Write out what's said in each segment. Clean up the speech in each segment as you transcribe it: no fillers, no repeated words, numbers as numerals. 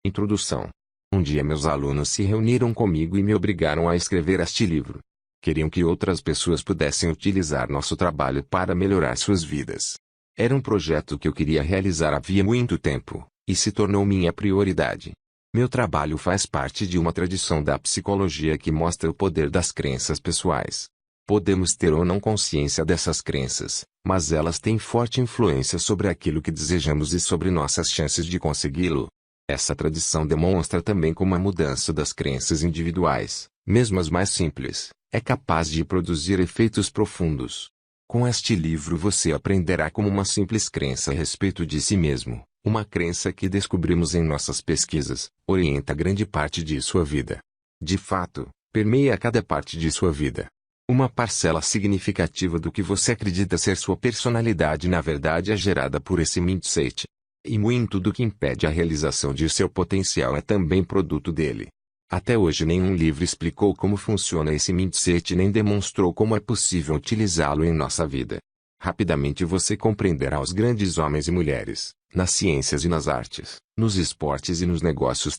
Introdução. Um dia meus alunos se reuniram comigo e me obrigaram a escrever este livro. Queriam que outras pessoas pudessem utilizar nosso trabalho para melhorar suas vidas. Era um projeto que eu queria realizar havia muito tempo, e se tornou minha prioridade. Meu trabalho faz parte de uma tradição da psicologia que mostra o poder das crenças pessoais. Podemos ter ou não consciência dessas crenças, mas elas têm forte influência sobre aquilo que desejamos e sobre nossas chances de consegui-lo. Essa tradição demonstra também como a mudança das crenças individuais, mesmo as mais simples, é capaz de produzir efeitos profundos. Com este livro você aprenderá como uma simples crença a respeito de si mesmo, uma crença que descobrimos em nossas pesquisas, orienta grande parte de sua vida. De fato, permeia cada parte de sua vida. Uma parcela significativa do que você acredita ser sua personalidade na verdade é gerada por esse mindset. E muito do que impede a realização de seu potencial é também produto dele. Até hoje nenhum livro explicou como funciona esse mindset nem demonstrou como é possível utilizá-lo em nossa vida. Rapidamente você compreenderá os grandes homens e mulheres, nas ciências e nas artes, nos esportes e nos negócios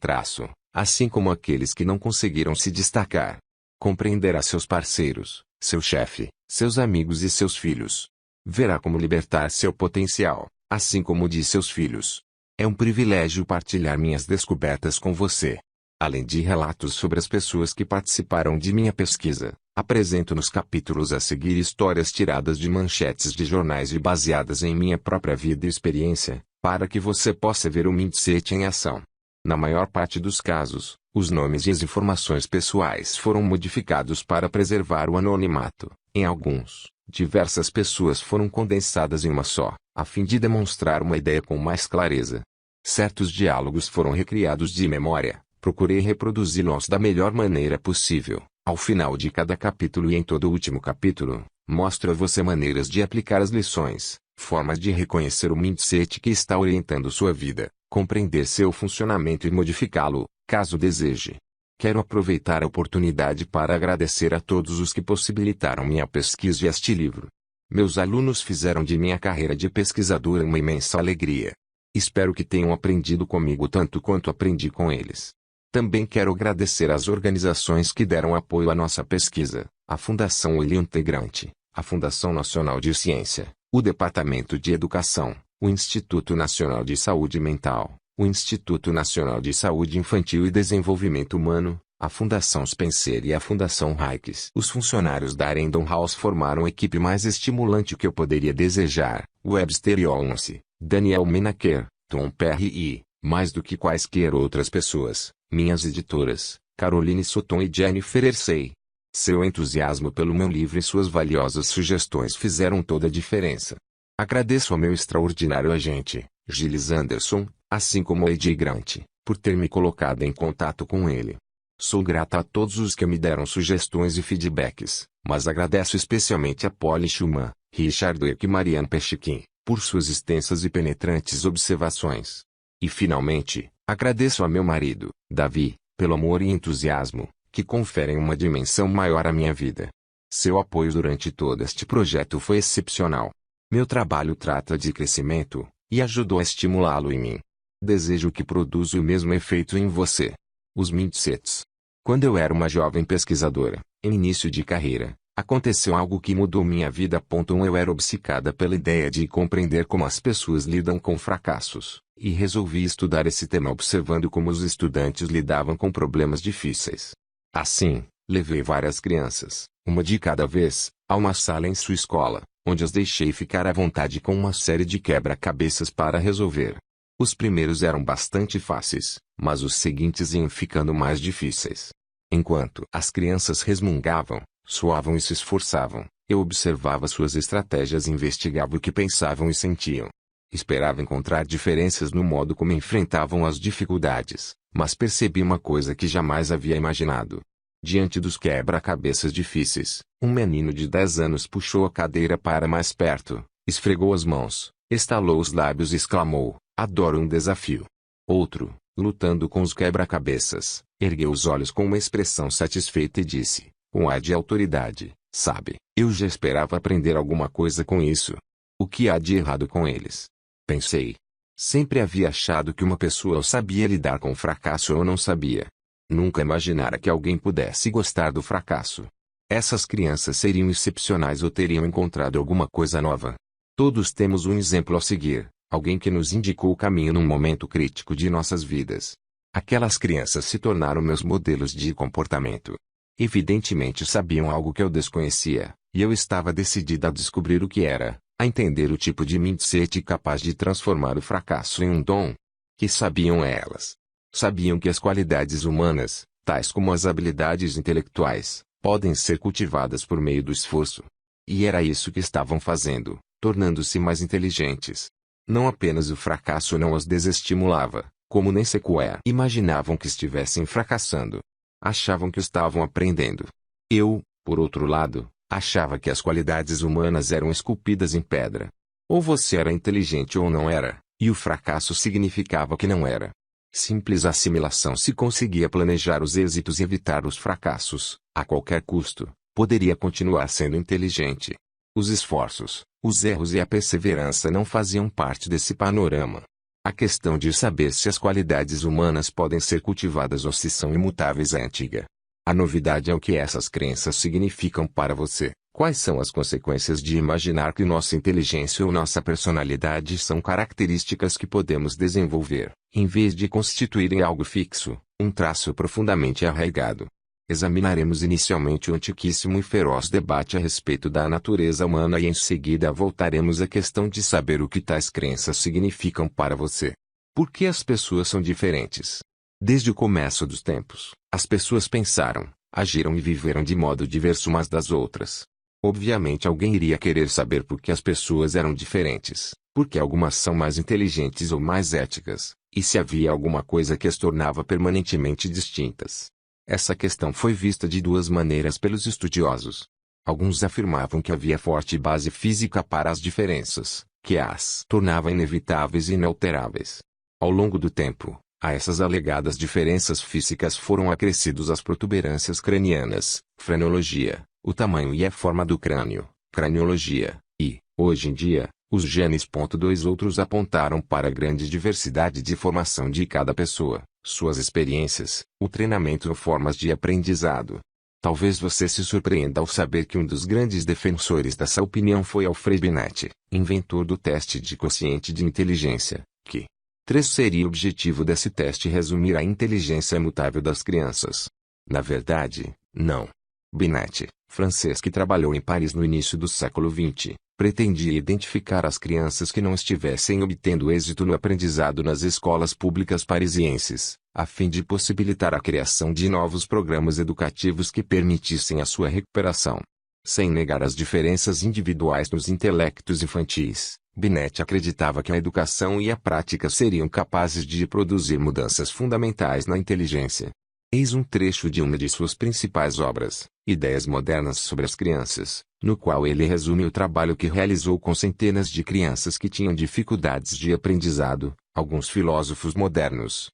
assim como aqueles que não conseguiram se destacar. Compreenderá seus parceiros, seu chefe, seus amigos e seus filhos. Verá como libertar seu potencial, assim como o de seus filhos. É um privilégio partilhar minhas descobertas com você. Além de relatos sobre as pessoas que participaram de minha pesquisa, apresento nos capítulos a seguir histórias tiradas de manchetes de jornais e baseadas em minha própria vida e experiência, para que você possa ver o mindset em ação. Na maior parte dos casos, os nomes e as informações pessoais foram modificados para preservar o anonimato. Em alguns, diversas pessoas foram condensadas em uma só, a fim de demonstrar uma ideia com mais clareza. Certos diálogos foram recriados de memória, procurei reproduzi-los da melhor maneira possível. Ao final de cada capítulo e em todo o último capítulo, mostro a você maneiras de aplicar as lições, formas de reconhecer o mindset que está orientando sua vida, compreender seu funcionamento e modificá-lo, caso deseje. Quero aproveitar a oportunidade para agradecer a todos os que possibilitaram minha pesquisa e este livro. Meus alunos fizeram de minha carreira de pesquisadora uma imensa alegria. Espero que tenham aprendido comigo tanto quanto aprendi com eles. Também quero agradecer às organizações que deram apoio à nossa pesquisa, a Fundação William T. Grant, a Fundação Nacional de Ciência, o Departamento de Educação, o Instituto Nacional de Saúde Mental, o Instituto Nacional de Saúde Infantil e Desenvolvimento Humano, a Fundação Spencer e a Fundação Hikes. Os funcionários da Random House formaram a equipe mais estimulante que eu poderia desejar, Webster Yonce, Daniel Menaker, Tom Perry e, mais do que quaisquer outras pessoas, minhas editoras, Caroline Sutton e Jennifer Hersey. Seu entusiasmo pelo meu livro e suas valiosas sugestões fizeram toda a diferença. Agradeço ao meu extraordinário agente, Gilles Anderson, assim como a AJ Grant, por ter me colocado em contato com ele. Sou grata a todos os que me deram sugestões e feedbacks, mas agradeço especialmente a Polly Schumann, Richard Dweck e Marianne Pechikin, por suas extensas e penetrantes observações. E finalmente, agradeço a meu marido, Davi, pelo amor e entusiasmo, que conferem uma dimensão maior à minha vida. Seu apoio durante todo este projeto foi excepcional. Meu trabalho trata de crescimento, e ajudou a estimulá-lo em mim. Desejo que produza o mesmo efeito em você. Os mindsets. Quando eu era uma jovem pesquisadora, em início de carreira, aconteceu algo que mudou minha vida. Eu era obcecada pela ideia de compreender como as pessoas lidam com fracassos, e resolvi estudar esse tema observando como os estudantes lidavam com problemas difíceis. Assim, levei várias crianças, uma de cada vez, a uma sala em sua escola, onde as deixei ficar à vontade com uma série de quebra-cabeças para resolver. Os primeiros eram bastante fáceis, mas os seguintes iam ficando mais difíceis. Enquanto as crianças resmungavam, suavam e se esforçavam, eu observava suas estratégias e investigava o que pensavam e sentiam. Esperava encontrar diferenças no modo como enfrentavam as dificuldades, mas percebi uma coisa que jamais havia imaginado. Diante dos quebra-cabeças difíceis, um menino de 10 anos puxou a cadeira para mais perto, esfregou as mãos, estalou os lábios e exclamou: "Adoro um desafio." Outro, lutando com os quebra-cabeças, ergueu os olhos com uma expressão satisfeita e disse, com ar de autoridade: "Sabe, eu já esperava aprender alguma coisa com isso. O que há de errado com eles?" Pensei. Sempre havia achado que uma pessoa ou sabia lidar com o fracasso ou não sabia. Nunca imaginara que alguém pudesse gostar do fracasso. Essas crianças seriam excepcionais ou teriam encontrado alguma coisa nova. Todos temos um exemplo a seguir, alguém que nos indicou o caminho num momento crítico de nossas vidas. Aquelas crianças se tornaram meus modelos de comportamento. Evidentemente sabiam algo que eu desconhecia, e eu estava decidida a descobrir o que era, a entender o tipo de mindset capaz de transformar o fracasso em um dom. Que sabiam elas? Sabiam que as qualidades humanas, tais como as habilidades intelectuais, podem ser cultivadas por meio do esforço. E era isso que estavam fazendo, tornando-se mais inteligentes. Não apenas o fracasso não os desestimulava, como nem sequer imaginavam que estivessem fracassando. Achavam que estavam aprendendo. Eu, por outro lado, achava que as qualidades humanas eram esculpidas em pedra. Ou você era inteligente ou não era, e o fracasso significava que não era. Simples assimilação. Se conseguia planejar os êxitos e evitar os fracassos, a qualquer custo, poderia continuar sendo inteligente. Os esforços, os erros e a perseverança não faziam parte desse panorama. A questão de saber se as qualidades humanas podem ser cultivadas ou se são imutáveis é antiga. A novidade é o que essas crenças significam para você. Quais são as consequências de imaginar que nossa inteligência ou nossa personalidade são características que podemos desenvolver, em vez de constituírem algo fixo, um traço profundamente arraigado? Examinaremos inicialmente o antiquíssimo e feroz debate a respeito da natureza humana e em seguida voltaremos à questão de saber o que tais crenças significam para você. Por que as pessoas são diferentes? Desde o começo dos tempos, as pessoas pensaram, agiram e viveram de modo diverso umas das outras. Obviamente alguém iria querer saber por que as pessoas eram diferentes, porque algumas são mais inteligentes ou mais éticas, e se havia alguma coisa que as tornava permanentemente distintas. Essa questão foi vista de duas maneiras pelos estudiosos. Alguns afirmavam que havia forte base física para as diferenças, que as tornava inevitáveis e inalteráveis. Ao longo do tempo, a essas alegadas diferenças físicas foram acrescidos as protuberâncias cranianas, frenologia, o tamanho e a forma do crânio, craniologia, e, hoje em dia, os genes. Dois outros apontaram para a grande diversidade de formação de cada pessoa, suas experiências, o treinamento ou formas de aprendizado. Talvez você se surpreenda ao saber que um dos grandes defensores dessa opinião foi Alfred Binet, inventor do teste de quociente de inteligência, que 3 seria o objetivo desse teste resumir a inteligência imutável das crianças. Na verdade, não. Binet, francês que trabalhou em Paris no início do século XX, pretendia identificar as crianças que não estivessem obtendo êxito no aprendizado nas escolas públicas parisienses, a fim de possibilitar a criação de novos programas educativos que permitissem a sua recuperação. Sem negar as diferenças individuais nos intelectos infantis, Binet acreditava que a educação e a prática seriam capazes de produzir mudanças fundamentais na inteligência. Eis um trecho de uma de suas principais obras, Ideias Modernas sobre as Crianças, no qual ele resume o trabalho que realizou com centenas de crianças que tinham dificuldades de aprendizado. Alguns filósofos modernos,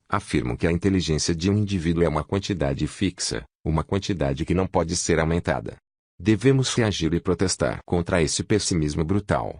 afirmam que a inteligência de um indivíduo é uma quantidade fixa, uma quantidade que não pode ser aumentada. Devemos reagir e protestar contra esse pessimismo brutal.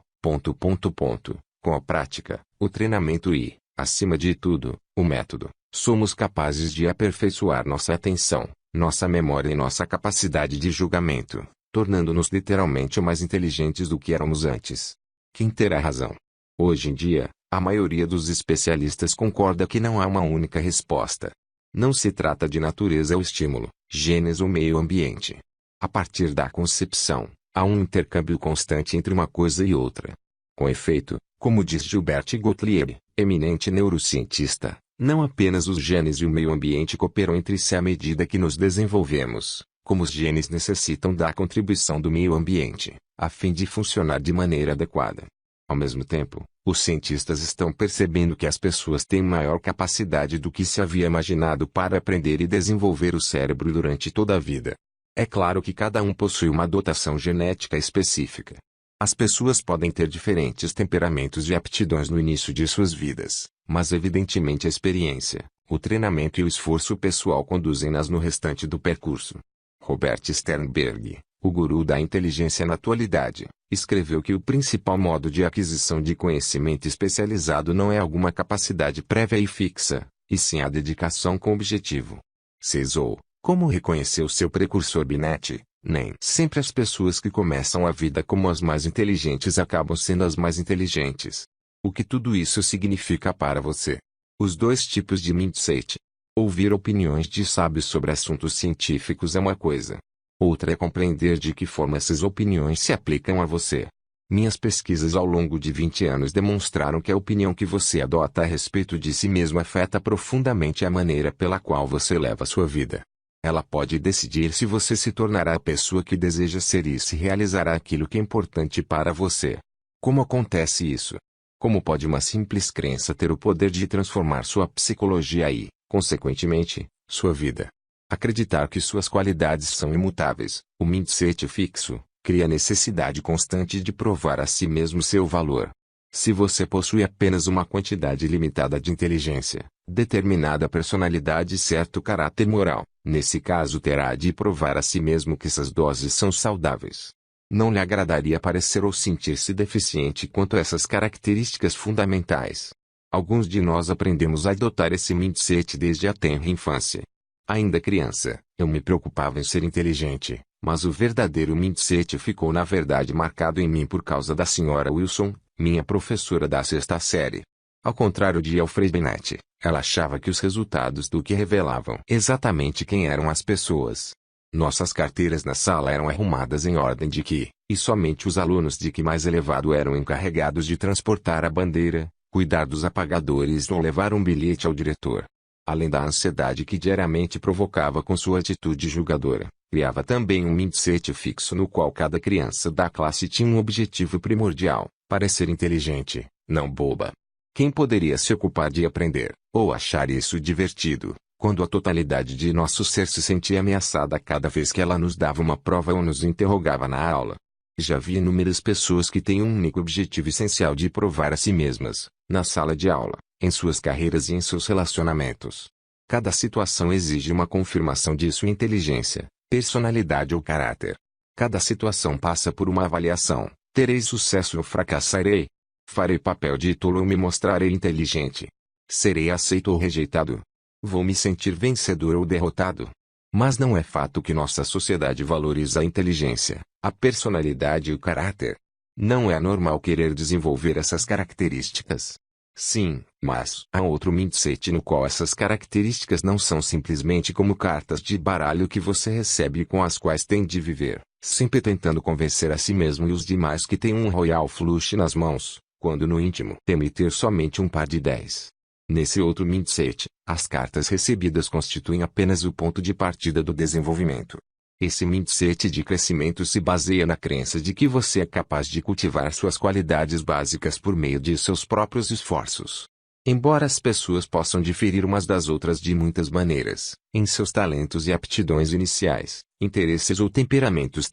Com a prática, o treinamento e, acima de tudo, o método, somos capazes de aperfeiçoar nossa atenção, nossa memória e nossa capacidade de julgamento, tornando-nos literalmente mais inteligentes do que éramos antes. Quem terá razão? Hoje em dia, a maioria dos especialistas concorda que não há uma única resposta. Não se trata de natureza ou estímulo, genes ou meio ambiente. A partir da concepção, há um intercâmbio constante entre uma coisa e outra. Com efeito, como diz Gilbert Gottlieb, eminente neurocientista, não apenas os genes e o meio ambiente cooperam entre si à medida que nos desenvolvemos, como os genes necessitam da contribuição do meio ambiente, a fim de funcionar de maneira adequada. Ao mesmo tempo, os cientistas estão percebendo que as pessoas têm maior capacidade do que se havia imaginado para aprender e desenvolver o cérebro durante toda a vida. É claro que cada um possui uma dotação genética específica. As pessoas podem ter diferentes temperamentos e aptidões no início de suas vidas, mas evidentemente a experiência, o treinamento e o esforço pessoal conduzem-nas no restante do percurso. Robert Sternberg, o guru da inteligência na atualidade, escreveu que o principal modo de aquisição de conhecimento especializado não é alguma capacidade prévia e fixa, e sim a dedicação com objetivo. 6. Como reconheceu seu precursor Binet, nem sempre as pessoas que começam a vida como as mais inteligentes acabam sendo as mais inteligentes. O que tudo isso significa para você? Os dois tipos de mindset. Ouvir opiniões de sábios sobre assuntos científicos é uma coisa. Outra é compreender de que forma essas opiniões se aplicam a você. Minhas pesquisas ao longo de 20 anos demonstraram que a opinião que você adota a respeito de si mesmo afeta profundamente a maneira pela qual você leva sua vida. Ela pode decidir se você se tornará a pessoa que deseja ser e se realizará aquilo que é importante para você. Como acontece isso? Como pode uma simples crença ter o poder de transformar sua psicologia e, consequentemente, sua vida? Acreditar que suas qualidades são imutáveis, o mindset fixo, cria a necessidade constante de provar a si mesmo seu valor. Se você possui apenas uma quantidade limitada de inteligência, determinada personalidade e certo caráter moral, nesse caso terá de provar a si mesmo que essas doses são saudáveis. Não lhe agradaria parecer ou sentir-se deficiente quanto a essas características fundamentais. Alguns de nós aprendemos a adotar esse mindset desde a tenra infância. Ainda criança, eu me preocupava em ser inteligente, mas o verdadeiro mindset ficou na verdade marcado em mim por causa da Sra. Wilson, minha professora da sexta série. Ao contrário de Alfred Binet, ela achava que os resultados do que revelavam exatamente quem eram as pessoas. Nossas carteiras na sala eram arrumadas em ordem de que, e somente os alunos de que mais elevado eram encarregados de transportar a bandeira, cuidar dos apagadores ou levar um bilhete ao diretor. Além da ansiedade que diariamente provocava com sua atitude julgadora, criava também um mindset fixo no qual cada criança da classe tinha um objetivo primordial, parecer inteligente, não boba. Quem poderia se ocupar de aprender, ou achar isso divertido, quando a totalidade de nosso ser se sentia ameaçada cada vez que ela nos dava uma prova ou nos interrogava na aula? Já vi inúmeras pessoas que têm um único objetivo essencial de provar a si mesmas, na sala de aula, em suas carreiras e em seus relacionamentos. Cada situação exige uma confirmação de sua inteligência, personalidade ou caráter. Cada situação passa por uma avaliação: terei sucesso ou fracassarei? Farei papel de tolo ou me mostrarei inteligente? Serei aceito ou rejeitado? Vou me sentir vencedor ou derrotado? Mas não é fato que nossa sociedade valoriza a inteligência, a personalidade e o caráter. Não é normal querer desenvolver essas características. Sim, mas há outro mindset no qual essas características não são simplesmente como cartas de baralho que você recebe e com as quais tem de viver, sempre tentando convencer a si mesmo e os demais que tem um royal flush nas mãos, quando no íntimo teme ter somente um par de 10. Nesse outro mindset, as cartas recebidas constituem apenas o ponto de partida do desenvolvimento. Esse mindset de crescimento se baseia na crença de que você é capaz de cultivar suas qualidades básicas por meio de seus próprios esforços. Embora as pessoas possam diferir umas das outras de muitas maneiras, em seus talentos e aptidões iniciais, interesses ou temperamentos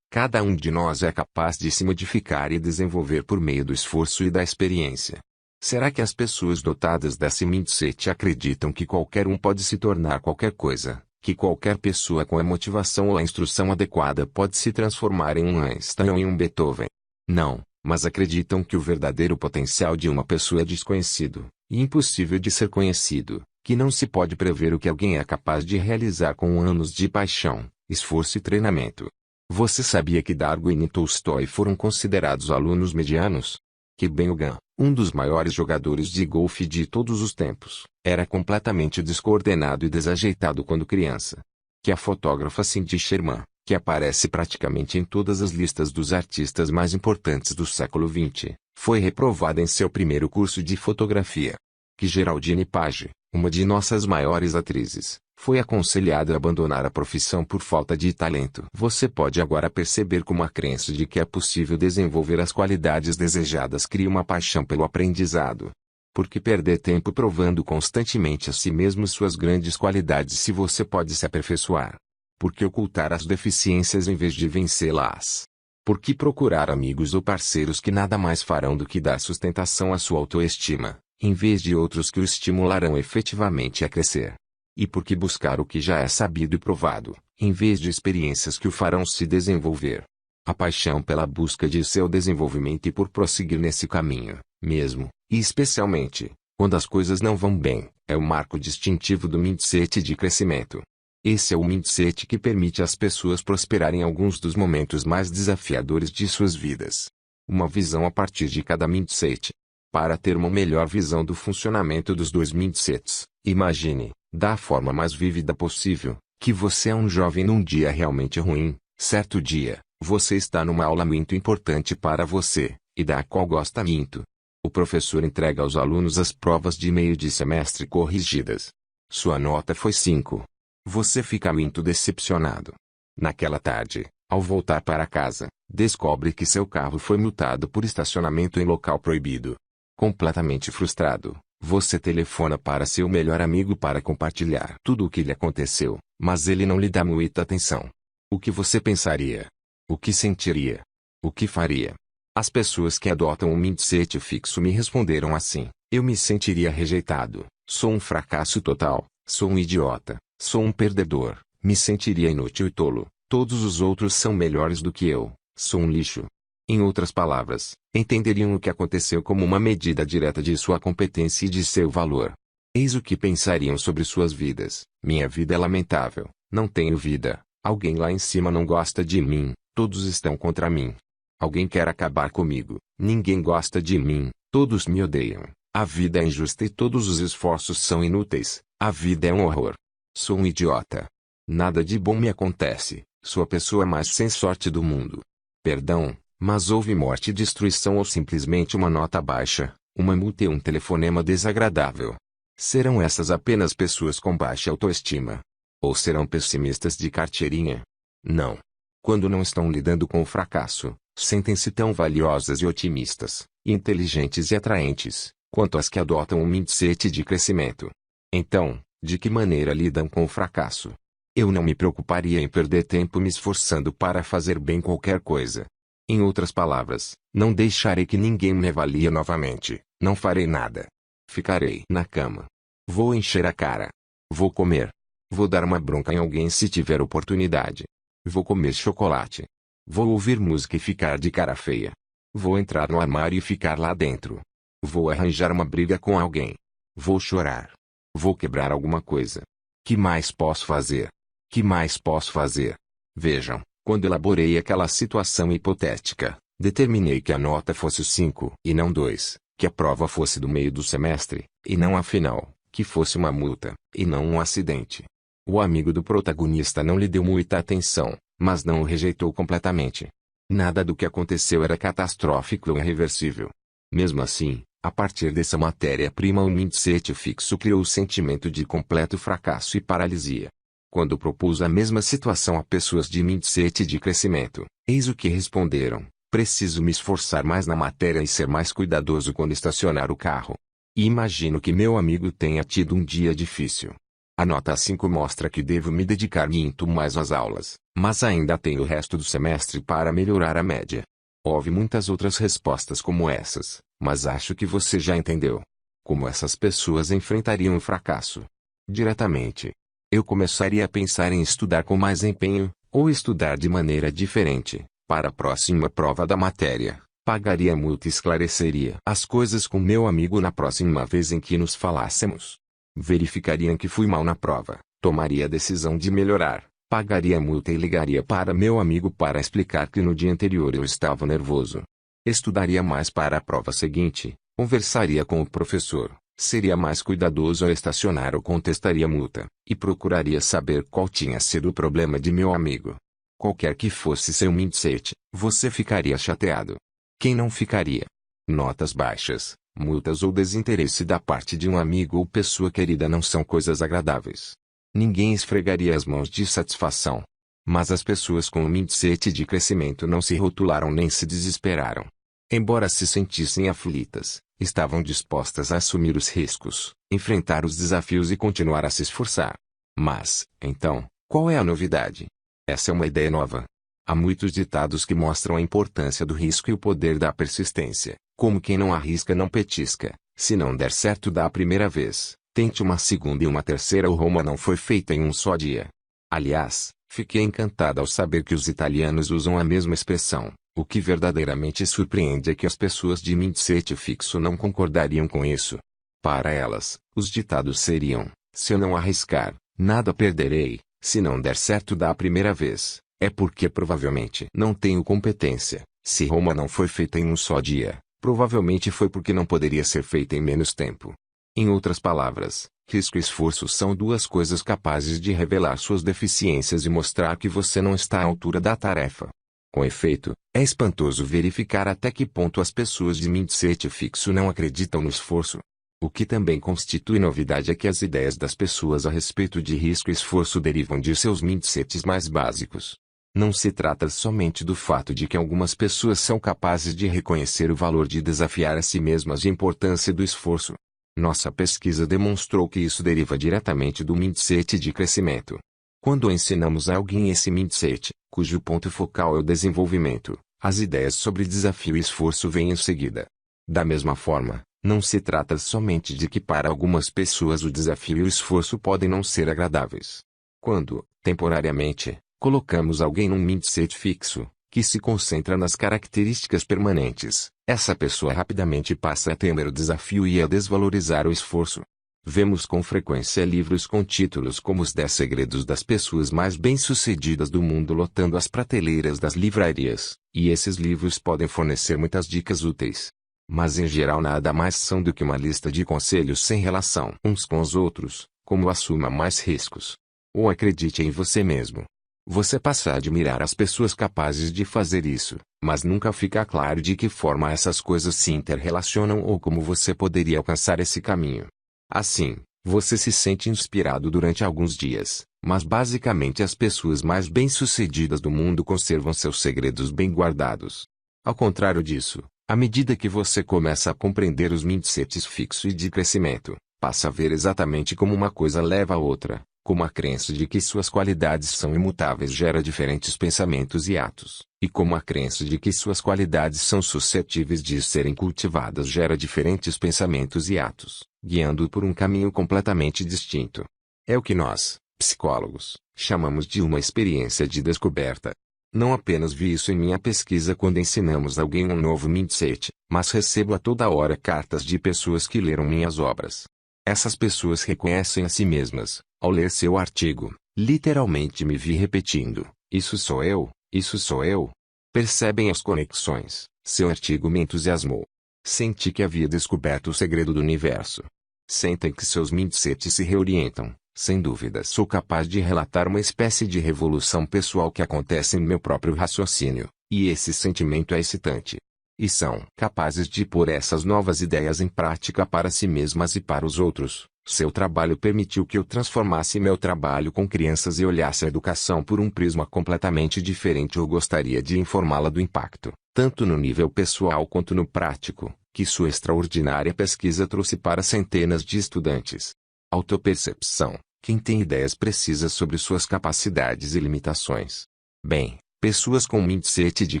cada um de nós é capaz de se modificar e desenvolver por meio do esforço e da experiência. Será que as pessoas dotadas desse mindset acreditam que qualquer um pode se tornar qualquer coisa, que qualquer pessoa com a motivação ou a instrução adequada pode se transformar em um Einstein ou em um Beethoven? Não, mas acreditam que o verdadeiro potencial de uma pessoa é desconhecido, e impossível de ser conhecido, que não se pode prever o que alguém é capaz de realizar com anos de paixão, esforço e treinamento. Você sabia que Darwin e Tolstói foram considerados alunos medianos? Que Ben Hogan, um dos maiores jogadores de golfe de todos os tempos, era completamente descoordenado e desajeitado quando criança. Que a fotógrafa Cindy Sherman, que aparece praticamente em todas as listas dos artistas mais importantes do século XX, foi reprovada em seu primeiro curso de fotografia. Que Geraldine Page, uma de nossas maiores atrizes, foi aconselhada a abandonar a profissão por falta de talento. Você pode agora perceber como a crença de que é possível desenvolver as qualidades desejadas cria uma paixão pelo aprendizado. Por que perder tempo provando constantemente a si mesmo suas grandes qualidades se você pode se aperfeiçoar? Por que ocultar as deficiências em vez de vencê-las? Por que procurar amigos ou parceiros que nada mais farão do que dar sustentação à sua autoestima, em vez de outros que o estimularão efetivamente a crescer? E por que buscar o que já é sabido e provado, em vez de experiências que o farão se desenvolver. A paixão pela busca de seu desenvolvimento e por prosseguir nesse caminho, mesmo, e especialmente, quando as coisas não vão bem, é o marco distintivo do mindset de crescimento. Esse é o mindset que permite às pessoas prosperarem em alguns dos momentos mais desafiadores de suas vidas. Uma visão a partir de cada mindset. Para ter uma melhor visão do funcionamento dos dois mindsets, imagine, da forma mais vívida possível, que você é um jovem num dia realmente ruim. Certo dia, você está numa aula muito importante para você, e da qual gosta muito. O professor entrega aos alunos as provas de meio de semestre corrigidas. Sua nota foi 5. Você fica muito decepcionado. Naquela tarde, ao voltar para casa, descobre que seu carro foi multado por estacionamento em local proibido. Completamente frustrado, você telefona para seu melhor amigo para compartilhar tudo o que lhe aconteceu, mas ele não lhe dá muita atenção. O que você pensaria? O que sentiria? O que faria? As pessoas que adotam um mindset fixo me responderam assim: eu me sentiria rejeitado, sou um fracasso total, sou um idiota, sou um perdedor, me sentiria inútil e tolo, todos os outros são melhores do que eu, sou um lixo. Em outras palavras, entenderiam o que aconteceu como uma medida direta de sua competência e de seu valor. Eis o que pensariam sobre suas vidas: minha vida é lamentável, não tenho vida, alguém lá em cima não gosta de mim, todos estão contra mim. Alguém quer acabar comigo, ninguém gosta de mim, todos me odeiam, a vida é injusta e todos os esforços são inúteis, a vida é um horror. Sou um idiota. Nada de bom me acontece, sou a pessoa mais sem sorte do mundo. Perdão, mas houve morte e destruição ou simplesmente uma nota baixa, uma multa e um telefonema desagradável. Serão essas apenas pessoas com baixa autoestima? Ou serão pessimistas de carteirinha? Não. Quando não estão lidando com o fracasso, sentem-se tão valiosas e otimistas, inteligentes e atraentes, quanto as que adotam um mindset de crescimento. Então, de que maneira lidam com o fracasso? Eu não me preocuparia em perder tempo me esforçando para fazer bem qualquer coisa. Em outras palavras, não deixarei que ninguém me avalie novamente, não farei nada. Ficarei na cama. Vou encher a cara. Vou comer. Vou dar uma bronca em alguém se tiver oportunidade. Vou comer chocolate. Vou ouvir música e ficar de cara feia. Vou entrar no armário e ficar lá dentro. Vou arranjar uma briga com alguém. Vou chorar. Vou quebrar alguma coisa. Que mais posso fazer? Que mais posso fazer? Vejam, quando elaborei aquela situação hipotética, determinei que a nota fosse 5 e não 2, que a prova fosse do meio do semestre, e não a final, que fosse uma multa, e não um acidente. O amigo do protagonista não lhe deu muita atenção, mas não o rejeitou completamente. Nada do que aconteceu era catastrófico ou irreversível. Mesmo assim, a partir dessa matéria-prima o mindset fixo criou o sentimento de completo fracasso e paralisia. Quando propus a mesma situação a pessoas de mindset de crescimento, eis o que responderam: preciso me esforçar mais na matéria e ser mais cuidadoso quando estacionar o carro. E imagino que meu amigo tenha tido um dia difícil. A nota 5 mostra que devo me dedicar muito mais às aulas, mas ainda tenho o resto do semestre para melhorar a média. Houve muitas outras respostas como essas, mas acho que você já entendeu. Como essas pessoas enfrentariam o fracasso? Diretamente. Eu começaria a pensar em estudar com mais empenho, ou estudar de maneira diferente, para a próxima prova da matéria. Pagaria a multa e esclareceria as coisas com meu amigo na próxima vez em que nos falássemos. Verificaria que fui mal na prova, tomaria a decisão de melhorar, pagaria a multa e ligaria para meu amigo para explicar que no dia anterior eu estava nervoso. Estudaria mais para a prova seguinte, conversaria com o professor, seria mais cuidadoso ao estacionar ou contestaria a multa, e procuraria saber qual tinha sido o problema de meu amigo. Qualquer que fosse seu mindset, você ficaria chateado. Quem não ficaria? Notas baixas, multas ou desinteresse da parte de um amigo ou pessoa querida não são coisas agradáveis. Ninguém esfregaria as mãos de satisfação. Mas as pessoas com o mindset de crescimento não se rotularam nem se desesperaram. Embora se sentissem aflitas, estavam dispostas a assumir os riscos, enfrentar os desafios e continuar a se esforçar. Mas, então, qual é a novidade? Essa é uma ideia nova. Há muitos ditados que mostram a importância do risco e o poder da persistência, como quem não arrisca não petisca, se não der certo da primeira vez, tente uma segunda e uma terceira. O Roma não foi feita em um só dia. Aliás, Fiquei encantada ao saber que os italianos usam a mesma expressão. O que verdadeiramente surpreende é que as pessoas de mindset fixo não concordariam com isso. Para elas, os ditados seriam: se eu não arriscar, nada perderei. Se não der certo da primeira vez, é porque provavelmente não tenho competência. Se Roma não foi feita em um só dia, provavelmente foi porque não poderia ser feita em menos tempo. Em outras palavras, risco e esforço são duas coisas capazes de revelar suas deficiências e mostrar que você não está à altura da tarefa. Com efeito, é espantoso verificar até que ponto as pessoas de mindset fixo não acreditam no esforço. O que também constitui novidade é que as ideias das pessoas a respeito de risco e esforço derivam de seus mindsets mais básicos. Não se trata somente do fato de que algumas pessoas são capazes de reconhecer o valor de desafiar a si mesmas e a importância do esforço. Nossa pesquisa demonstrou que isso deriva diretamente do mindset de crescimento. Quando ensinamos a alguém esse mindset, cujo ponto focal é o desenvolvimento, as ideias sobre desafio e esforço vêm em seguida. Da mesma forma, não se trata somente de que para algumas pessoas o desafio e o esforço podem não ser agradáveis. Quando, temporariamente, colocamos alguém num mindset fixo, que se concentra nas características permanentes, essa pessoa rapidamente passa a temer o desafio e a desvalorizar o esforço. Vemos com frequência livros com títulos como os 10 segredos das pessoas mais bem-sucedidas do mundo lotando as prateleiras das livrarias, e esses livros podem fornecer muitas dicas úteis. Mas em geral nada mais são do que uma lista de conselhos sem relação uns com os outros, como assuma mais riscos. Ou acredite em você mesmo. Você passa a admirar as pessoas capazes de fazer isso, mas nunca fica claro de que forma essas coisas se interrelacionam ou como você poderia alcançar esse caminho. Assim, você se sente inspirado durante alguns dias, mas basicamente as pessoas mais bem-sucedidas do mundo conservam seus segredos bem guardados. Ao contrário disso, à medida que você começa a compreender os mindsets fixos e de crescimento, passa a ver exatamente como uma coisa leva a outra, como a crença de que suas qualidades são imutáveis gera diferentes pensamentos e atos, e como a crença de que suas qualidades são suscetíveis de serem cultivadas gera diferentes pensamentos e atos, guiando-o por um caminho completamente distinto. É o que nós, psicólogos, chamamos de uma experiência de descoberta. Não apenas vi isso em minha pesquisa quando ensinamos alguém um novo mindset, mas recebo a toda hora cartas de pessoas que leram minhas obras. Essas pessoas reconhecem a si mesmas, ao ler seu artigo, literalmente me vi repetindo: isso sou eu, isso sou eu. Percebem as conexões, seu artigo me entusiasmou. Senti que havia descoberto o segredo do universo. Sentem que seus mindsets se reorientam. Sem dúvida sou capaz de relatar uma espécie de revolução pessoal que acontece em meu próprio raciocínio, e esse sentimento é excitante. E são capazes de pôr essas novas ideias em prática para si mesmas e para os outros. Seu trabalho permitiu que eu transformasse meu trabalho com crianças e olhasse a educação por um prisma completamente diferente. Eu gostaria de informá-la do impacto, tanto no nível pessoal quanto no prático, que sua extraordinária pesquisa trouxe para centenas de estudantes. Autopercepção. Quem tem ideias precisas sobre suas capacidades e limitações. Bem, pessoas com mindset de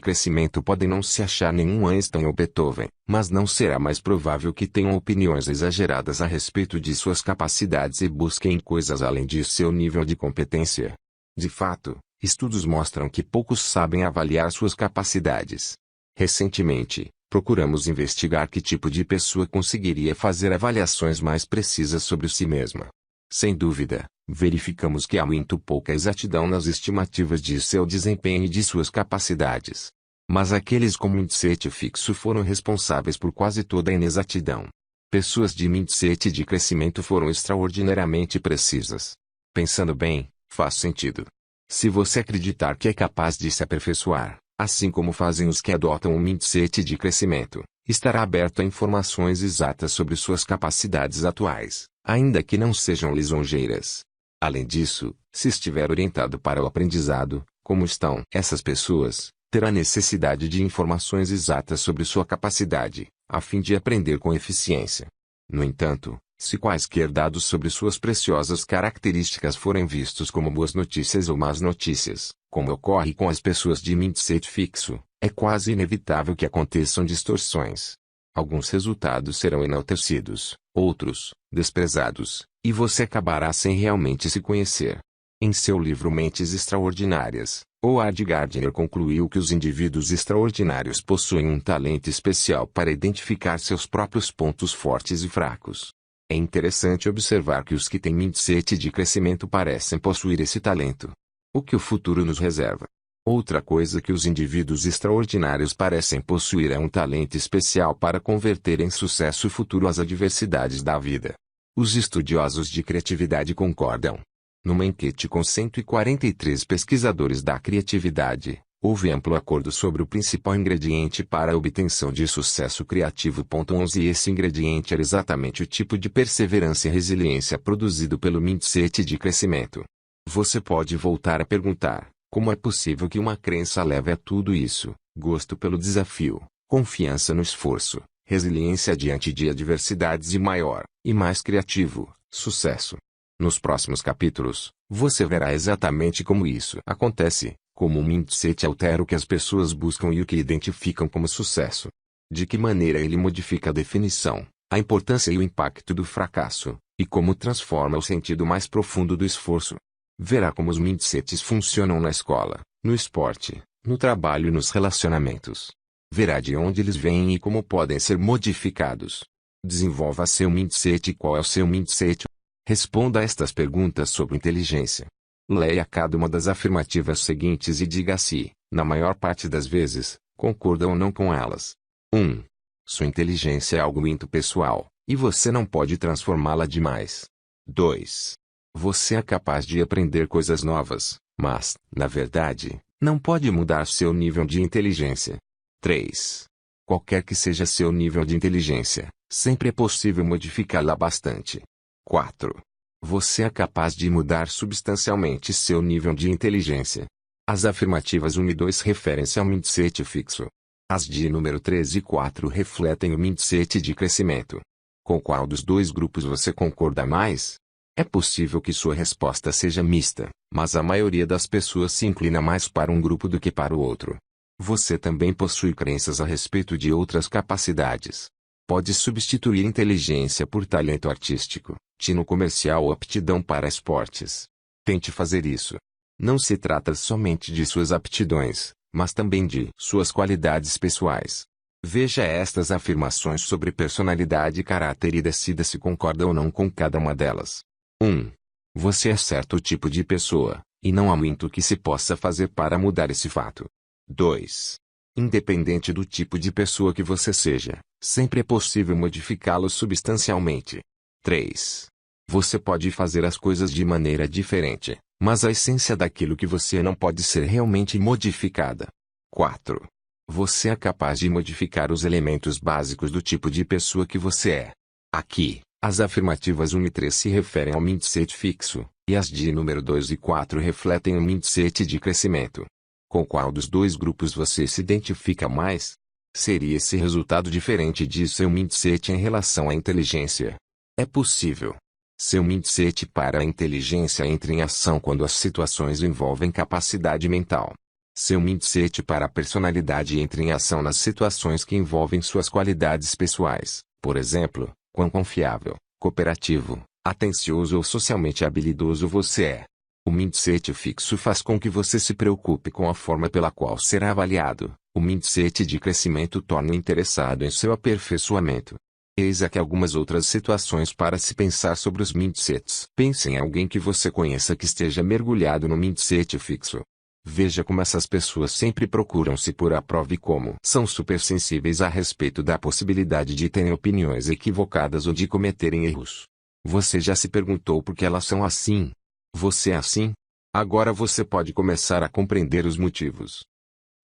crescimento podem não se achar nenhum Einstein ou Beethoven, mas não será mais provável que tenham opiniões exageradas a respeito de suas capacidades e busquem coisas além de seu nível de competência. De fato, estudos mostram que poucos sabem avaliar suas capacidades. Recentemente, procuramos investigar que tipo de pessoa conseguiria fazer avaliações mais precisas sobre si mesma. Sem dúvida, verificamos que há muito pouca exatidão nas estimativas de seu desempenho e de suas capacidades. Mas aqueles com mindset fixo foram responsáveis por quase toda a inexatidão. Pessoas de mindset de crescimento foram extraordinariamente precisas. Pensando bem, faz sentido. Se você acreditar que é capaz de se aperfeiçoar, assim como fazem os que adotam um mindset de crescimento, estará aberto a informações exatas sobre suas capacidades atuais, ainda que não sejam lisonjeiras. Além disso, se estiver orientado para o aprendizado, como estão essas pessoas, terá necessidade de informações exatas sobre sua capacidade, a fim de aprender com eficiência. No entanto, se quaisquer dados sobre suas preciosas características forem vistos como boas notícias ou más notícias, como ocorre com as pessoas de mindset fixo, é quase inevitável que aconteçam distorções. Alguns resultados serão enaltecidos, outros, desprezados, e você acabará sem realmente se conhecer. Em seu livro Mentes Extraordinárias, Howard Gardner concluiu que os indivíduos extraordinários possuem um talento especial para identificar seus próprios pontos fortes e fracos. É interessante observar que os que têm mindset de crescimento parecem possuir esse talento. O que o futuro nos reserva? Outra coisa que os indivíduos extraordinários parecem possuir é um talento especial para converter em sucesso futuro as adversidades da vida. Os estudiosos de criatividade concordam. Numa enquete com 143 pesquisadores da criatividade, houve amplo acordo sobre o principal ingrediente para a obtenção de sucesso criativo. 11 Esse ingrediente era exatamente o tipo de perseverança e resiliência produzido pelo mindset de crescimento. Você pode voltar a perguntar, como é possível que uma crença leve a tudo isso? Gosto pelo desafio, confiança no esforço, resiliência diante de adversidades e maior, e mais criativo, sucesso. Nos próximos capítulos, você verá exatamente como isso acontece, como o mindset altera o que as pessoas buscam e o que identificam como sucesso. De que maneira ele modifica a definição, a importância e o impacto do fracasso, e como transforma o sentido mais profundo do esforço. Verá como os mindsets funcionam na escola, no esporte, no trabalho e nos relacionamentos. Verá de onde eles vêm e como podem ser modificados. Desenvolva seu mindset. Qual é o seu mindset? Responda a estas perguntas sobre inteligência. Leia cada uma das afirmativas seguintes e diga se, na maior parte das vezes, concorda ou não com elas. 1. Sua inteligência é algo muito pessoal, e você não pode transformá-la demais. 2. Você é capaz de aprender coisas novas, mas, na verdade, não pode mudar seu nível de inteligência. 3. Qualquer que seja seu nível de inteligência, sempre é possível modificá-la bastante. 4. Você é capaz de mudar substancialmente seu nível de inteligência. As afirmativas 1 e 2 referem-se ao mindset fixo. As de número 3 e 4 refletem o mindset de crescimento. Com qual dos dois grupos você concorda mais? É possível que sua resposta seja mista, mas a maioria das pessoas se inclina mais para um grupo do que para o outro. Você também possui crenças a respeito de outras capacidades. Pode substituir inteligência por talento artístico, tino comercial ou aptidão para esportes. Tente fazer isso. Não se trata somente de suas aptidões, mas também de suas qualidades pessoais. Veja estas afirmações sobre personalidade e caráter e decida se concorda ou não com cada uma delas. 1. Você é certo tipo de pessoa, e não há muito que se possa fazer para mudar esse fato. 2. Independente do tipo de pessoa que você seja, sempre é possível modificá-lo substancialmente. 3. Você pode fazer as coisas de maneira diferente, mas a essência daquilo que você não pode ser realmente modificada. 4. Você é capaz de modificar os elementos básicos do tipo de pessoa que você é. Aqui, as afirmativas 1 e 3 se referem ao mindset fixo, e as de número 2 e 4 refletem o mindset de crescimento. Com qual dos dois grupos você se identifica mais? Seria esse resultado diferente de seu mindset em relação à inteligência? É possível. Seu mindset para a inteligência entra em ação quando as situações envolvem capacidade mental. Seu mindset para a personalidade entra em ação nas situações que envolvem suas qualidades pessoais, por exemplo, quão confiável, cooperativo, atencioso ou socialmente habilidoso você é. O mindset fixo faz com que você se preocupe com a forma pela qual será avaliado. O mindset de crescimento torna-o interessado em seu aperfeiçoamento. Eis aqui algumas outras situações para se pensar sobre os mindsets. Pense em alguém que você conheça que esteja mergulhado no mindset fixo. Veja como essas pessoas sempre procuram se pôr à prova e como são supersensíveis a respeito da possibilidade de terem opiniões equivocadas ou de cometerem erros. Você já se perguntou por que elas são assim? Você é assim? Agora você pode começar a compreender os motivos.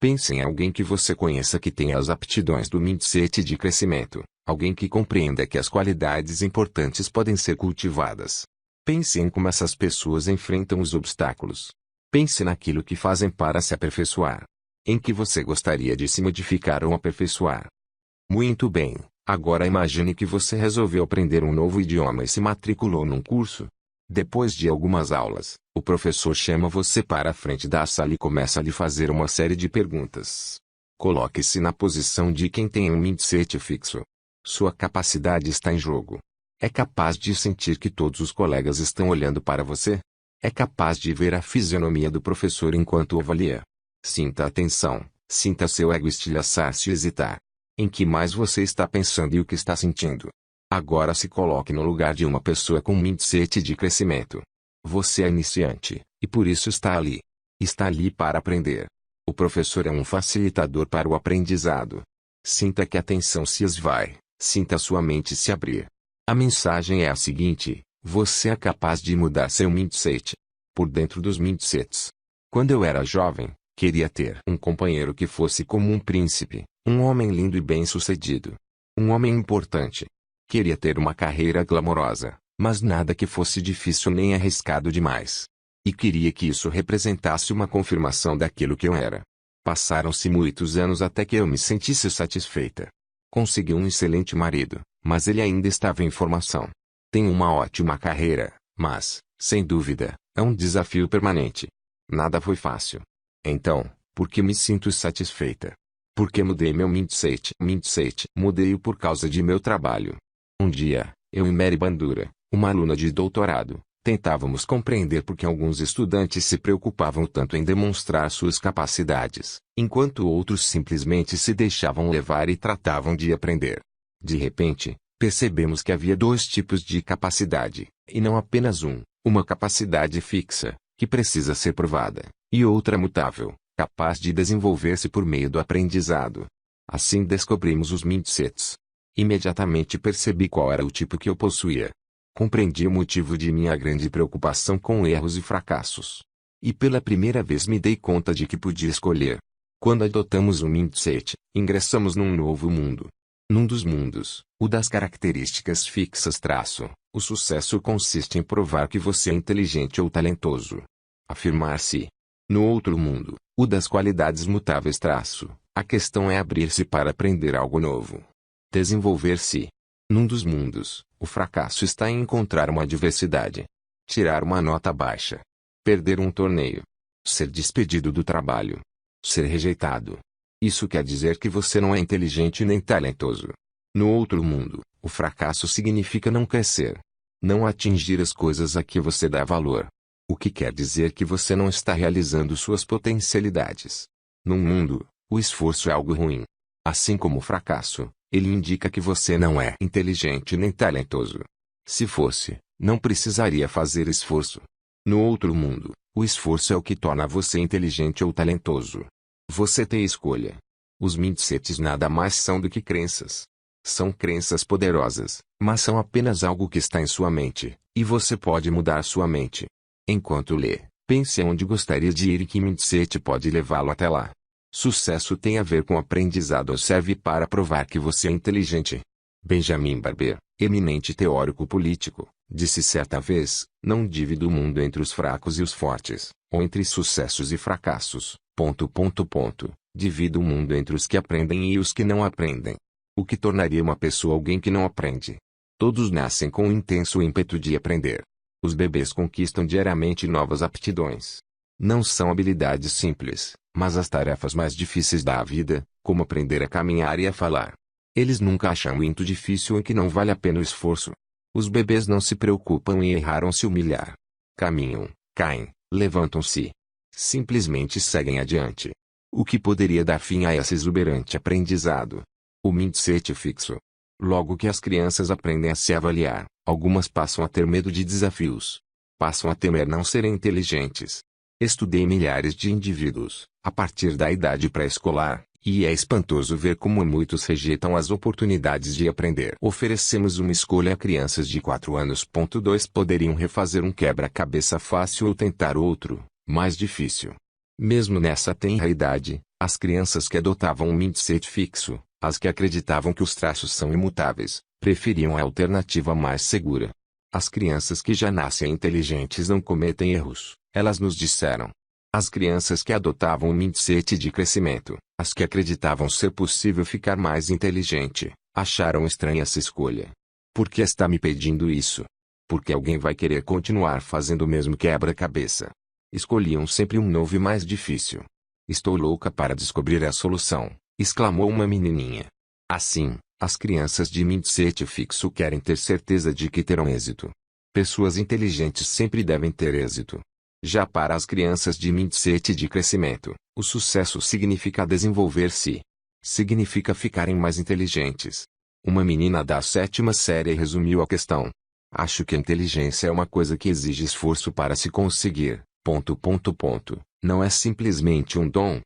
Pense em alguém que você conheça que tenha as aptidões do mindset de crescimento, alguém que compreenda que as qualidades importantes podem ser cultivadas. Pense em como essas pessoas enfrentam os obstáculos. Pense naquilo que fazem para se aperfeiçoar. Em que você gostaria de se modificar ou aperfeiçoar. Muito bem, agora imagine que você resolveu aprender um novo idioma e se matriculou num curso. Depois de algumas aulas, o professor chama você para a frente da sala e começa a lhe fazer uma série de perguntas. Coloque-se na posição de quem tem um mindset fixo. Sua capacidade está em jogo. É capaz de sentir que todos os colegas estão olhando para você? É capaz de ver a fisionomia do professor enquanto o avalia. Sinta a tensão, sinta seu ego estilhaçar-se e hesitar. Em que mais você está pensando e o que está sentindo? Agora se coloque no lugar de uma pessoa com mindset de crescimento. Você é iniciante, e por isso está ali. Está ali para aprender. O professor é um facilitador para o aprendizado. Sinta que a tensão se esvai, sinta sua mente se abrir. A mensagem é a seguinte: você é capaz de mudar seu mindset. Por dentro dos mindsets. Quando eu era jovem, queria ter um companheiro que fosse como um príncipe, um homem lindo e bem-sucedido. Um homem importante. Queria ter uma carreira glamourosa, mas nada que fosse difícil nem arriscado demais. E queria que isso representasse uma confirmação daquilo que eu era. Passaram-se muitos anos até que eu me sentisse satisfeita. Consegui um excelente marido, mas ele ainda estava em formação. Tem uma ótima carreira, mas, sem dúvida, é um desafio permanente. Nada foi fácil. Então, por que me sinto satisfeita? Porque mudei meu mindset. Mudei-o por causa de meu trabalho. Um dia, eu e Mary Bandura, uma aluna de doutorado, tentávamos compreender por que alguns estudantes se preocupavam tanto em demonstrar suas capacidades, enquanto outros simplesmente se deixavam levar e tratavam de aprender. De repente, percebemos que havia dois tipos de capacidade, e não apenas uma capacidade fixa, que precisa ser provada, e outra mutável, capaz de desenvolver-se por meio do aprendizado. Assim descobrimos os mindsets. Imediatamente percebi qual era o tipo que eu possuía. Compreendi o motivo de minha grande preocupação com erros e fracassos. E pela primeira vez me dei conta de que podia escolher. Quando adotamos o mindset, ingressamos num novo mundo. Num dos mundos, o das características fixas o sucesso consiste em provar que você é inteligente ou talentoso. Afirmar-se. No outro mundo, o das qualidades mutáveis a questão é abrir-se para aprender algo novo. Desenvolver-se. Num dos mundos, o fracasso está em encontrar uma adversidade. Tirar uma nota baixa. Perder um torneio. Ser despedido do trabalho. Ser rejeitado. Isso quer dizer que você não é inteligente nem talentoso. No outro mundo, o fracasso significa não crescer. Não atingir as coisas a que você dá valor. O que quer dizer que você não está realizando suas potencialidades. Num mundo, o esforço é algo ruim. Assim como o fracasso, ele indica que você não é inteligente nem talentoso. Se fosse, não precisaria fazer esforço. No outro mundo, o esforço é o que torna você inteligente ou talentoso. Você tem escolha. Os mindsets nada mais são do que crenças. São crenças poderosas, mas são apenas algo que está em sua mente, e você pode mudar sua mente. Enquanto lê, pense aonde gostaria de ir e que mindset pode levá-lo até lá. Sucesso tem a ver com aprendizado ou serve para provar que você é inteligente. Benjamin Barber, eminente teórico político, disse certa vez: não divida o mundo entre os fracos e os fortes, ou entre sucessos e fracassos. Divida o mundo entre os que aprendem e os que não aprendem. O que tornaria uma pessoa alguém que não aprende? Todos nascem com um intenso ímpeto de aprender. Os bebês conquistam diariamente novas aptidões. Não são habilidades simples, mas as tarefas mais difíceis da vida, como aprender a caminhar e a falar. Eles nunca acham muito difícil em que não vale a pena o esforço. Os bebês não se preocupam em errar ou se humilhar. Caminham, caem, levantam-se. Simplesmente seguem adiante. O que poderia dar fim a esse exuberante aprendizado? O mindset fixo. Logo que as crianças aprendem a se avaliar, algumas passam a ter medo de desafios. Passam a temer não serem inteligentes. Estudei milhares de indivíduos, a partir da idade pré-escolar, e é espantoso ver como muitos rejeitam as oportunidades de aprender. Oferecemos uma escolha a crianças de 4 anos. 2 Poderiam refazer um quebra-cabeça fácil ou tentar outro, mais difícil. Mesmo nessa tenra idade, as crianças que adotavam um mindset fixo, as que acreditavam que os traços são imutáveis, preferiam a alternativa mais segura. As crianças que já nascem inteligentes não cometem erros, elas nos disseram. As crianças que adotavam um mindset de crescimento, as que acreditavam ser possível ficar mais inteligente, acharam estranha essa escolha. Por que está me pedindo isso? Porque alguém vai querer continuar fazendo o mesmo quebra-cabeça. Escolhiam sempre um novo e mais difícil. Estou louca para descobrir a solução, exclamou uma menininha. Assim, as crianças de mindset fixo querem ter certeza de que terão êxito. Pessoas inteligentes sempre devem ter êxito. Já para as crianças de mindset de crescimento, o sucesso significa desenvolver-se. Significa ficarem mais inteligentes. Uma menina da 7ª série resumiu a questão. Acho que a inteligência é uma coisa que exige esforço para se conseguir. ... Não é simplesmente um dom. ...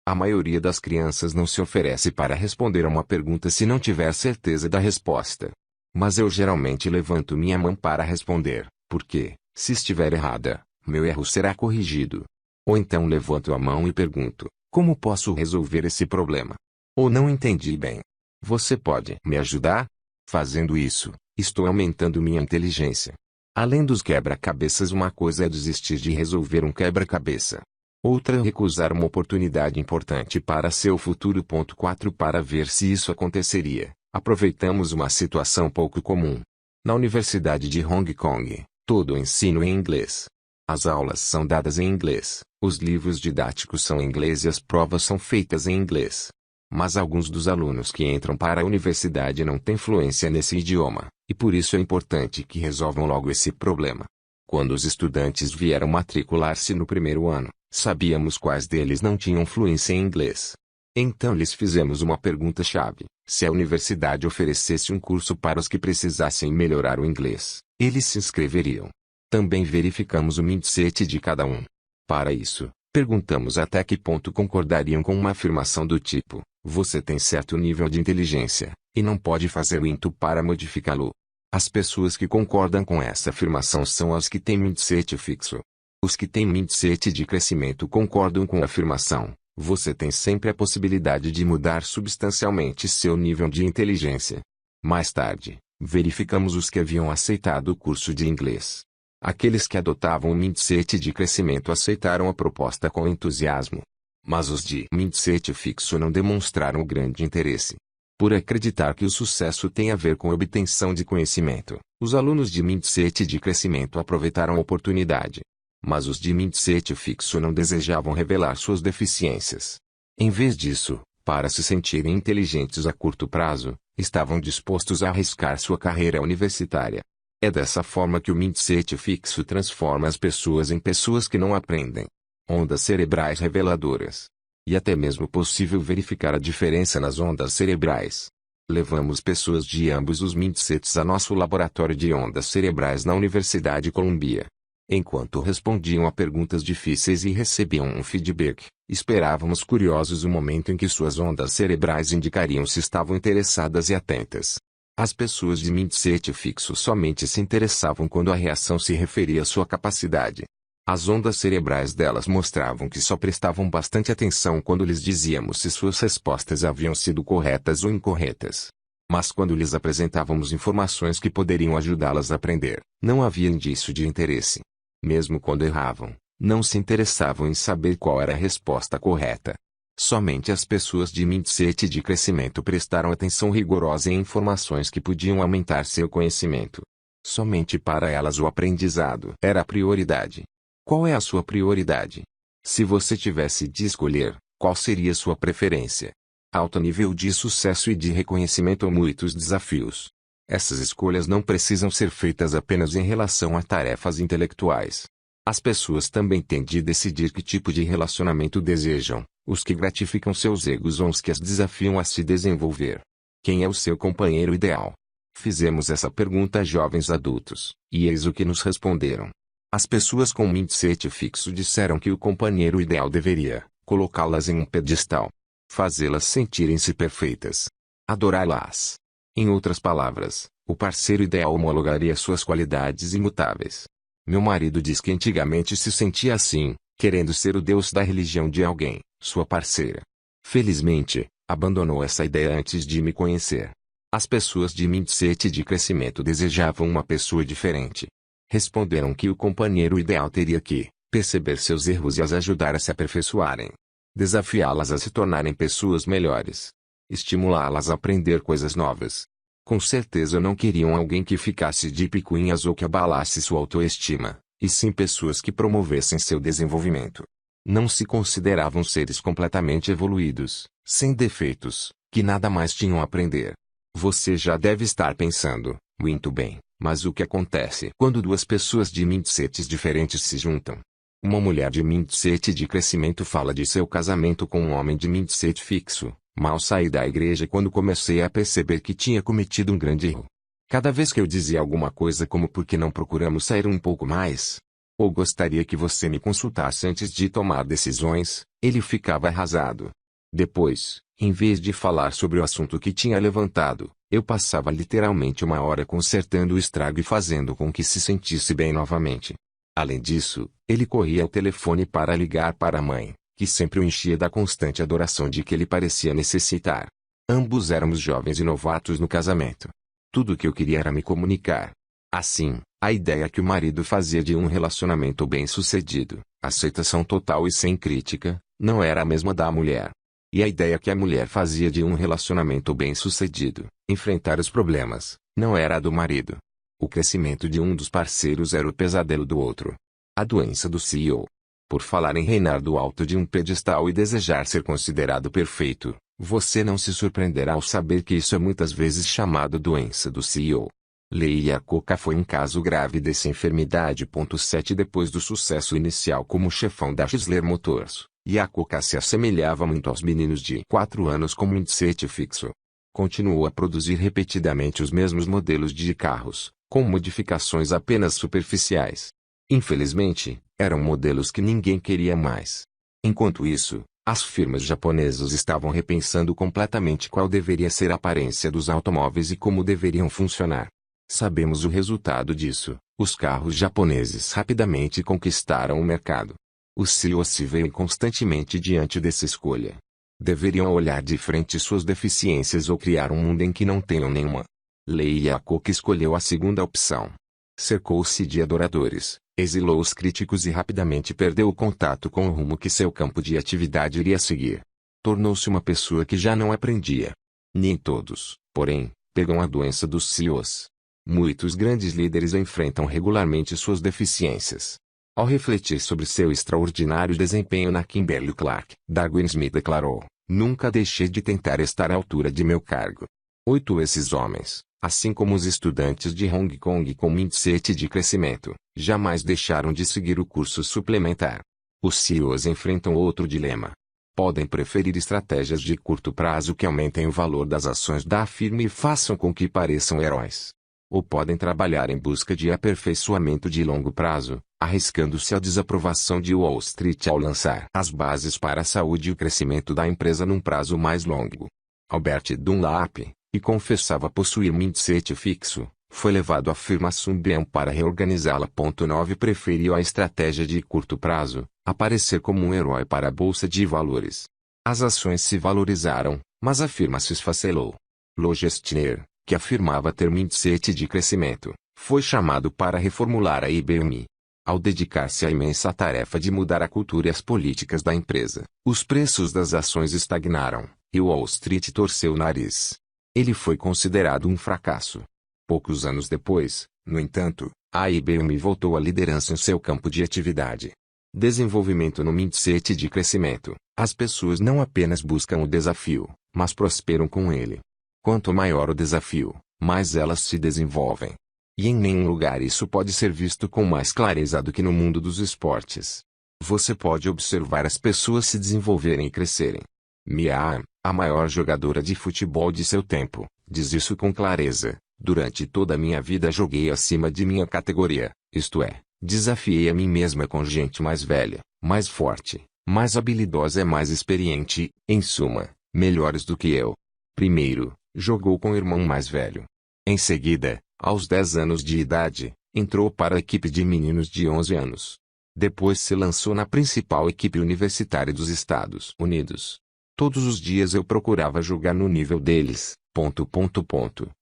A maioria das crianças não se oferece para responder a uma pergunta se não tiver certeza da resposta. Mas eu geralmente levanto minha mão para responder, porque, se estiver errada, meu erro será corrigido. Ou então levanto a mão e pergunto, como posso resolver esse problema? Ou não entendi bem. Você pode me ajudar? Fazendo isso, estou aumentando minha inteligência. Além dos quebra-cabeças, uma coisa é desistir de resolver um quebra-cabeça. Outra é recusar uma oportunidade importante para seu futuro. 4 Para ver se isso aconteceria, aproveitamos uma situação pouco comum. Na Universidade de Hong Kong, todo o ensino é em inglês. As aulas são dadas em inglês, os livros didáticos são em inglês e as provas são feitas em inglês. Mas alguns dos alunos que entram para a universidade não têm fluência nesse idioma, e por isso é importante que resolvam logo esse problema. Quando os estudantes vieram matricular-se no primeiro ano, sabíamos quais deles não tinham fluência em inglês. Então lhes fizemos uma pergunta-chave: se a universidade oferecesse um curso para os que precisassem melhorar o inglês, eles se inscreveriam. Também verificamos o mindset de cada um. Para isso, perguntamos até que ponto concordariam com uma afirmação do tipo: você tem certo nível de inteligência, e não pode fazer muito para modificá-lo. As pessoas que concordam com essa afirmação são as que têm mindset fixo. Os que têm mindset de crescimento concordam com a afirmação: você tem sempre a possibilidade de mudar substancialmente seu nível de inteligência. Mais tarde, verificamos os que haviam aceitado o curso de inglês. Aqueles que adotavam o mindset de crescimento aceitaram a proposta com entusiasmo. Mas os de mindset fixo não demonstraram grande interesse. Por acreditar que o sucesso tem a ver com a obtenção de conhecimento, os alunos de mindset de crescimento aproveitaram a oportunidade. Mas os de mindset fixo não desejavam revelar suas deficiências. Em vez disso, para se sentirem inteligentes a curto prazo, estavam dispostos a arriscar sua carreira universitária. É dessa forma que o mindset fixo transforma as pessoas em pessoas que não aprendem. Ondas cerebrais reveladoras. E até mesmo possível verificar a diferença nas ondas cerebrais. Levamos pessoas de ambos os mindsets a nosso laboratório de ondas cerebrais na Universidade Columbia. Enquanto respondiam a perguntas difíceis e recebiam um feedback, esperávamos curiosos o momento em que suas ondas cerebrais indicariam se estavam interessadas e atentas. As pessoas de mindset fixo somente se interessavam quando a reação se referia à sua capacidade. As ondas cerebrais delas mostravam que só prestavam bastante atenção quando lhes dizíamos se suas respostas haviam sido corretas ou incorretas. Mas quando lhes apresentávamos informações que poderiam ajudá-las a aprender, não havia indício de interesse. Mesmo quando erravam, não se interessavam em saber qual era a resposta correta. Somente as pessoas de mindset de crescimento prestaram atenção rigorosa em informações que podiam aumentar seu conhecimento. Somente para elas o aprendizado era a prioridade. Qual é a sua prioridade? Se você tivesse de escolher, qual seria sua preferência? Alto nível de sucesso e de reconhecimento ou muitos desafios? Essas escolhas não precisam ser feitas apenas em relação a tarefas intelectuais. As pessoas também têm de decidir que tipo de relacionamento desejam, os que gratificam seus egos ou os que as desafiam a se desenvolver. Quem é o seu companheiro ideal? Fizemos essa pergunta a jovens adultos, e eis o que nos responderam. As pessoas com mindset fixo disseram que o companheiro ideal deveria colocá-las em um pedestal, fazê-las sentirem-se perfeitas, adorá-las. Em outras palavras, o parceiro ideal homologaria suas qualidades imutáveis. Meu marido diz que antigamente se sentia assim, querendo ser o Deus da religião de alguém, sua parceira. Felizmente, abandonou essa ideia antes de me conhecer. As pessoas de mindset de crescimento desejavam uma pessoa diferente. Responderam que o companheiro ideal teria que perceber seus erros e as ajudar a se aperfeiçoarem. Desafiá-las a se tornarem pessoas melhores. Estimulá-las a aprender coisas novas. Com certeza não queriam alguém que ficasse de picuinhas ou que abalasse sua autoestima, e sim pessoas que promovessem seu desenvolvimento. Não se consideravam seres completamente evoluídos, sem defeitos, que nada mais tinham a aprender. Você já deve estar pensando, muito bem, Mas o que acontece quando duas pessoas de mindsets diferentes se juntam? Uma mulher de mindset de crescimento fala de seu casamento com um homem de mindset fixo. Mal saí da igreja quando comecei a perceber que tinha cometido um grande erro. Cada vez que eu dizia alguma coisa como por que não procuramos sair um pouco mais? Ou gostaria que você me consultasse antes de tomar decisões, ele ficava arrasado. Depois, em vez de falar sobre o assunto que tinha levantado, eu passava literalmente uma hora consertando o estrago e fazendo com que se sentisse bem novamente. Além disso, ele corria ao telefone para ligar para a mãe, que sempre o enchia da constante adoração de que ele parecia necessitar. Ambos éramos jovens e novatos no casamento. Tudo o que eu queria era me comunicar. Assim, a ideia que o marido fazia de um relacionamento bem-sucedido, aceitação total e sem crítica, não era a mesma da mulher. E a ideia que a mulher fazia de um relacionamento bem-sucedido, enfrentar os problemas, não era a do marido. O crescimento de um dos parceiros era o pesadelo do outro. A doença do CEO. Por falar em reinar do alto de um pedestal e desejar ser considerado perfeito, você não se surpreenderá ao saber que isso é muitas vezes chamado doença do CEO. Lee Iacocca foi um caso grave dessa enfermidade. 7 Depois do sucesso inicial como chefão da Chrysler Motors, Iacocca se assemelhava muito aos meninos de 4 anos com mindset fixo. Continuou a produzir repetidamente os mesmos modelos de carros, com modificações apenas superficiais. Infelizmente, eram modelos que ninguém queria mais. Enquanto isso, as firmas japonesas estavam repensando completamente qual deveria ser a aparência dos automóveis e como deveriam funcionar. Sabemos o resultado disso: os carros japoneses rapidamente conquistaram o mercado. Os CEOs se veem constantemente diante dessa escolha. Deveriam olhar de frente suas deficiências ou criar um mundo em que não tenham nenhuma. Lee Iacocca escolheu a segunda opção. Cercou-se de adoradores, exilou os críticos e rapidamente perdeu o contato com o rumo que seu campo de atividade iria seguir. Tornou-se uma pessoa que já não aprendia. Nem todos, porém, pegam a doença dos CEOs. Muitos grandes líderes enfrentam regularmente suas deficiências. Ao refletir sobre seu extraordinário desempenho na Kimberly-Clark, Darwin Smith declarou: "Nunca deixei de tentar estar à altura de meu cargo." 8 Esses homens, assim como os estudantes de Hong Kong com mindset de crescimento, jamais deixaram de seguir o curso suplementar. Os CEOs enfrentam outro dilema. Podem preferir estratégias de curto prazo que aumentem o valor das ações da firma e façam com que pareçam heróis. Ou podem trabalhar em busca de aperfeiçoamento de longo prazo, arriscando-se à desaprovação de Wall Street ao lançar as bases para a saúde e o crescimento da empresa num prazo mais longo. Albert Dunlap, que confessava possuir mindset fixo, foi levado à firma Sunbeam para reorganizá-la. 9 Preferiu a estratégia de curto prazo, aparecer como um herói para a bolsa de valores. As ações se valorizaram, mas a firma se esfacelou. Lou Gerstner, que afirmava ter mindset de crescimento, foi chamado para reformular a IBM. Ao dedicar-se à imensa tarefa de mudar a cultura e as políticas da empresa, os preços das ações estagnaram, e Wall Street torceu o nariz. Ele foi considerado um fracasso. Poucos anos depois, no entanto, a IBM voltou à liderança em seu campo de atividade. Desenvolvimento no mindset de crescimento. As pessoas não apenas buscam o desafio, mas prosperam com ele. Quanto maior o desafio, mais elas se desenvolvem. E em nenhum lugar isso pode ser visto com mais clareza do que no mundo dos esportes. Você pode observar as pessoas se desenvolverem e crescerem. Mia Hamm, a maior jogadora de futebol de seu tempo, diz isso com clareza: "Durante toda a minha vida joguei acima de minha categoria, isto é, desafiei a mim mesma com gente mais velha, mais forte, mais habilidosa e mais experiente, em suma, melhores do que eu." Primeiro, jogou com o irmão mais velho. Em seguida, aos 10 anos de idade, entrou para a equipe de meninos de 11 anos. Depois se lançou na principal equipe universitária dos Estados Unidos. Todos os dias eu procurava jogar no nível deles, ...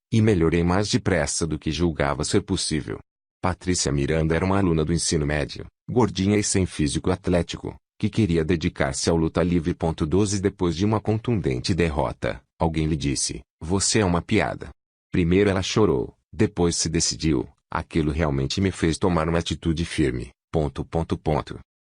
e melhorei mais depressa do que julgava ser possível. Patrícia Miranda era uma aluna do ensino médio, gordinha e sem físico atlético, que queria dedicar-se ao luta livre. 12 Depois de uma contundente derrota, alguém lhe disse: "Você é uma piada." Primeiro ela chorou, depois se decidiu: "Aquilo realmente me fez tomar uma atitude firme."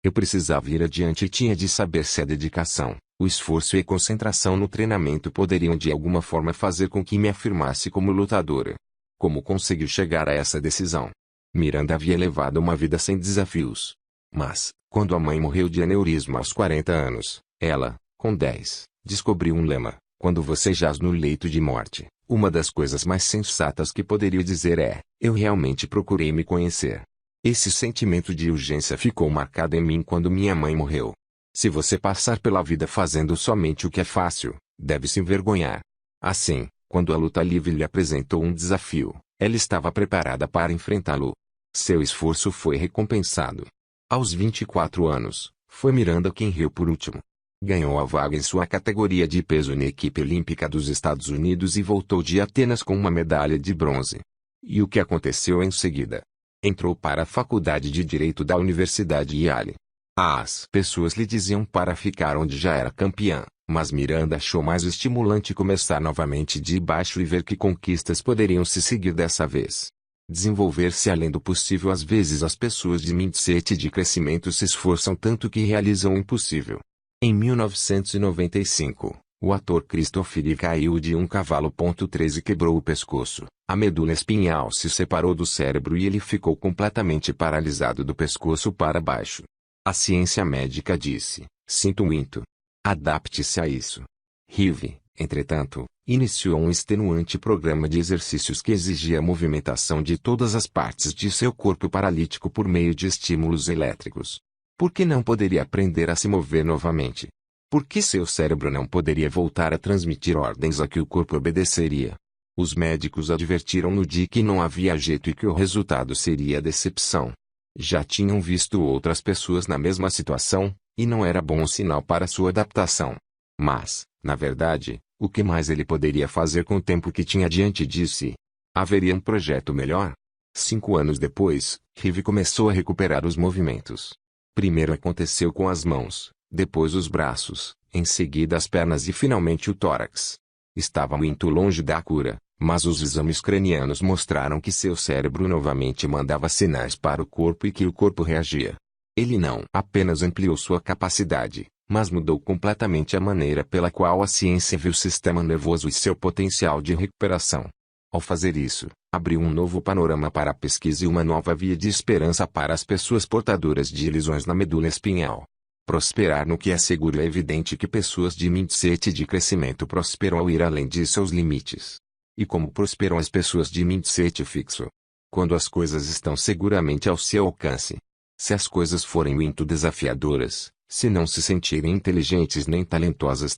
Eu precisava ir adiante e tinha de saber se a dedicação, o esforço e a concentração no treinamento poderiam de alguma forma fazer com que me afirmasse como lutadora. Como conseguiu chegar a essa decisão? Miranda havia levado uma vida sem desafios. Mas, quando a mãe morreu de aneurisma aos 40 anos, ela, com 10, descobriu um lema: quando você jaz no leito de morte, uma das coisas mais sensatas que poderia dizer é: eu realmente procurei me conhecer. Esse sentimento de urgência ficou marcado em mim quando minha mãe morreu. Se você passar pela vida fazendo somente o que é fácil, deve se envergonhar. Assim, quando a luta livre lhe apresentou um desafio, ela estava preparada para enfrentá-lo. Seu esforço foi recompensado. Aos 24 anos, foi Miranda quem riu por último. Ganhou a vaga em sua categoria de peso na equipe olímpica dos Estados Unidos e voltou de Atenas com uma medalha de bronze. E o que aconteceu em seguida? Entrou para a Faculdade de Direito da Universidade Yale. As pessoas lhe diziam para ficar onde já era campeã, mas Miranda achou mais estimulante começar novamente de baixo e ver que conquistas poderiam se seguir dessa vez. Desenvolver-se além do possível. Às vezes as pessoas de mindset de crescimento se esforçam tanto que realizam o impossível. Em 1995, o ator Christopher Lee caiu de um cavalo. 13 e quebrou o pescoço. A medula espinhal se separou do cérebro e ele ficou completamente paralisado do pescoço para baixo. A ciência médica disse: sinto muito. Adapte-se a isso. Rive, entretanto, iniciou um extenuante programa de exercícios que exigia a movimentação de todas as partes de seu corpo paralítico por meio de estímulos elétricos. Por que não poderia aprender a se mover novamente? Por que seu cérebro não poderia voltar a transmitir ordens a que o corpo obedeceria? Os médicos advertiram-no de que não havia jeito e que o resultado seria decepção. Já tinham visto outras pessoas na mesma situação, e não era bom sinal para sua adaptação. Mas, na verdade, o que mais ele poderia fazer com o tempo que tinha diante de si? Haveria um projeto melhor? 5 anos depois, Rive começou a recuperar os movimentos. Primeiro aconteceu com as mãos, depois os braços, em seguida as pernas e finalmente o tórax. Estava muito longe da cura, mas os exames cranianos mostraram que seu cérebro novamente mandava sinais para o corpo e que o corpo reagia. Ele não apenas ampliou sua capacidade, mas mudou completamente a maneira pela qual a ciência viu o sistema nervoso e seu potencial de recuperação. Ao fazer isso, abriu um novo panorama para a pesquisa e uma nova via de esperança para as pessoas portadoras de lesões na medula espinhal. Prosperar no que é seguro. É evidente que pessoas de mindset de crescimento prosperam ao ir além de seus limites. E como prosperam as pessoas de mindset fixo? Quando as coisas estão seguramente ao seu alcance. Se as coisas forem muito desafiadoras, se não se sentirem inteligentes nem talentosas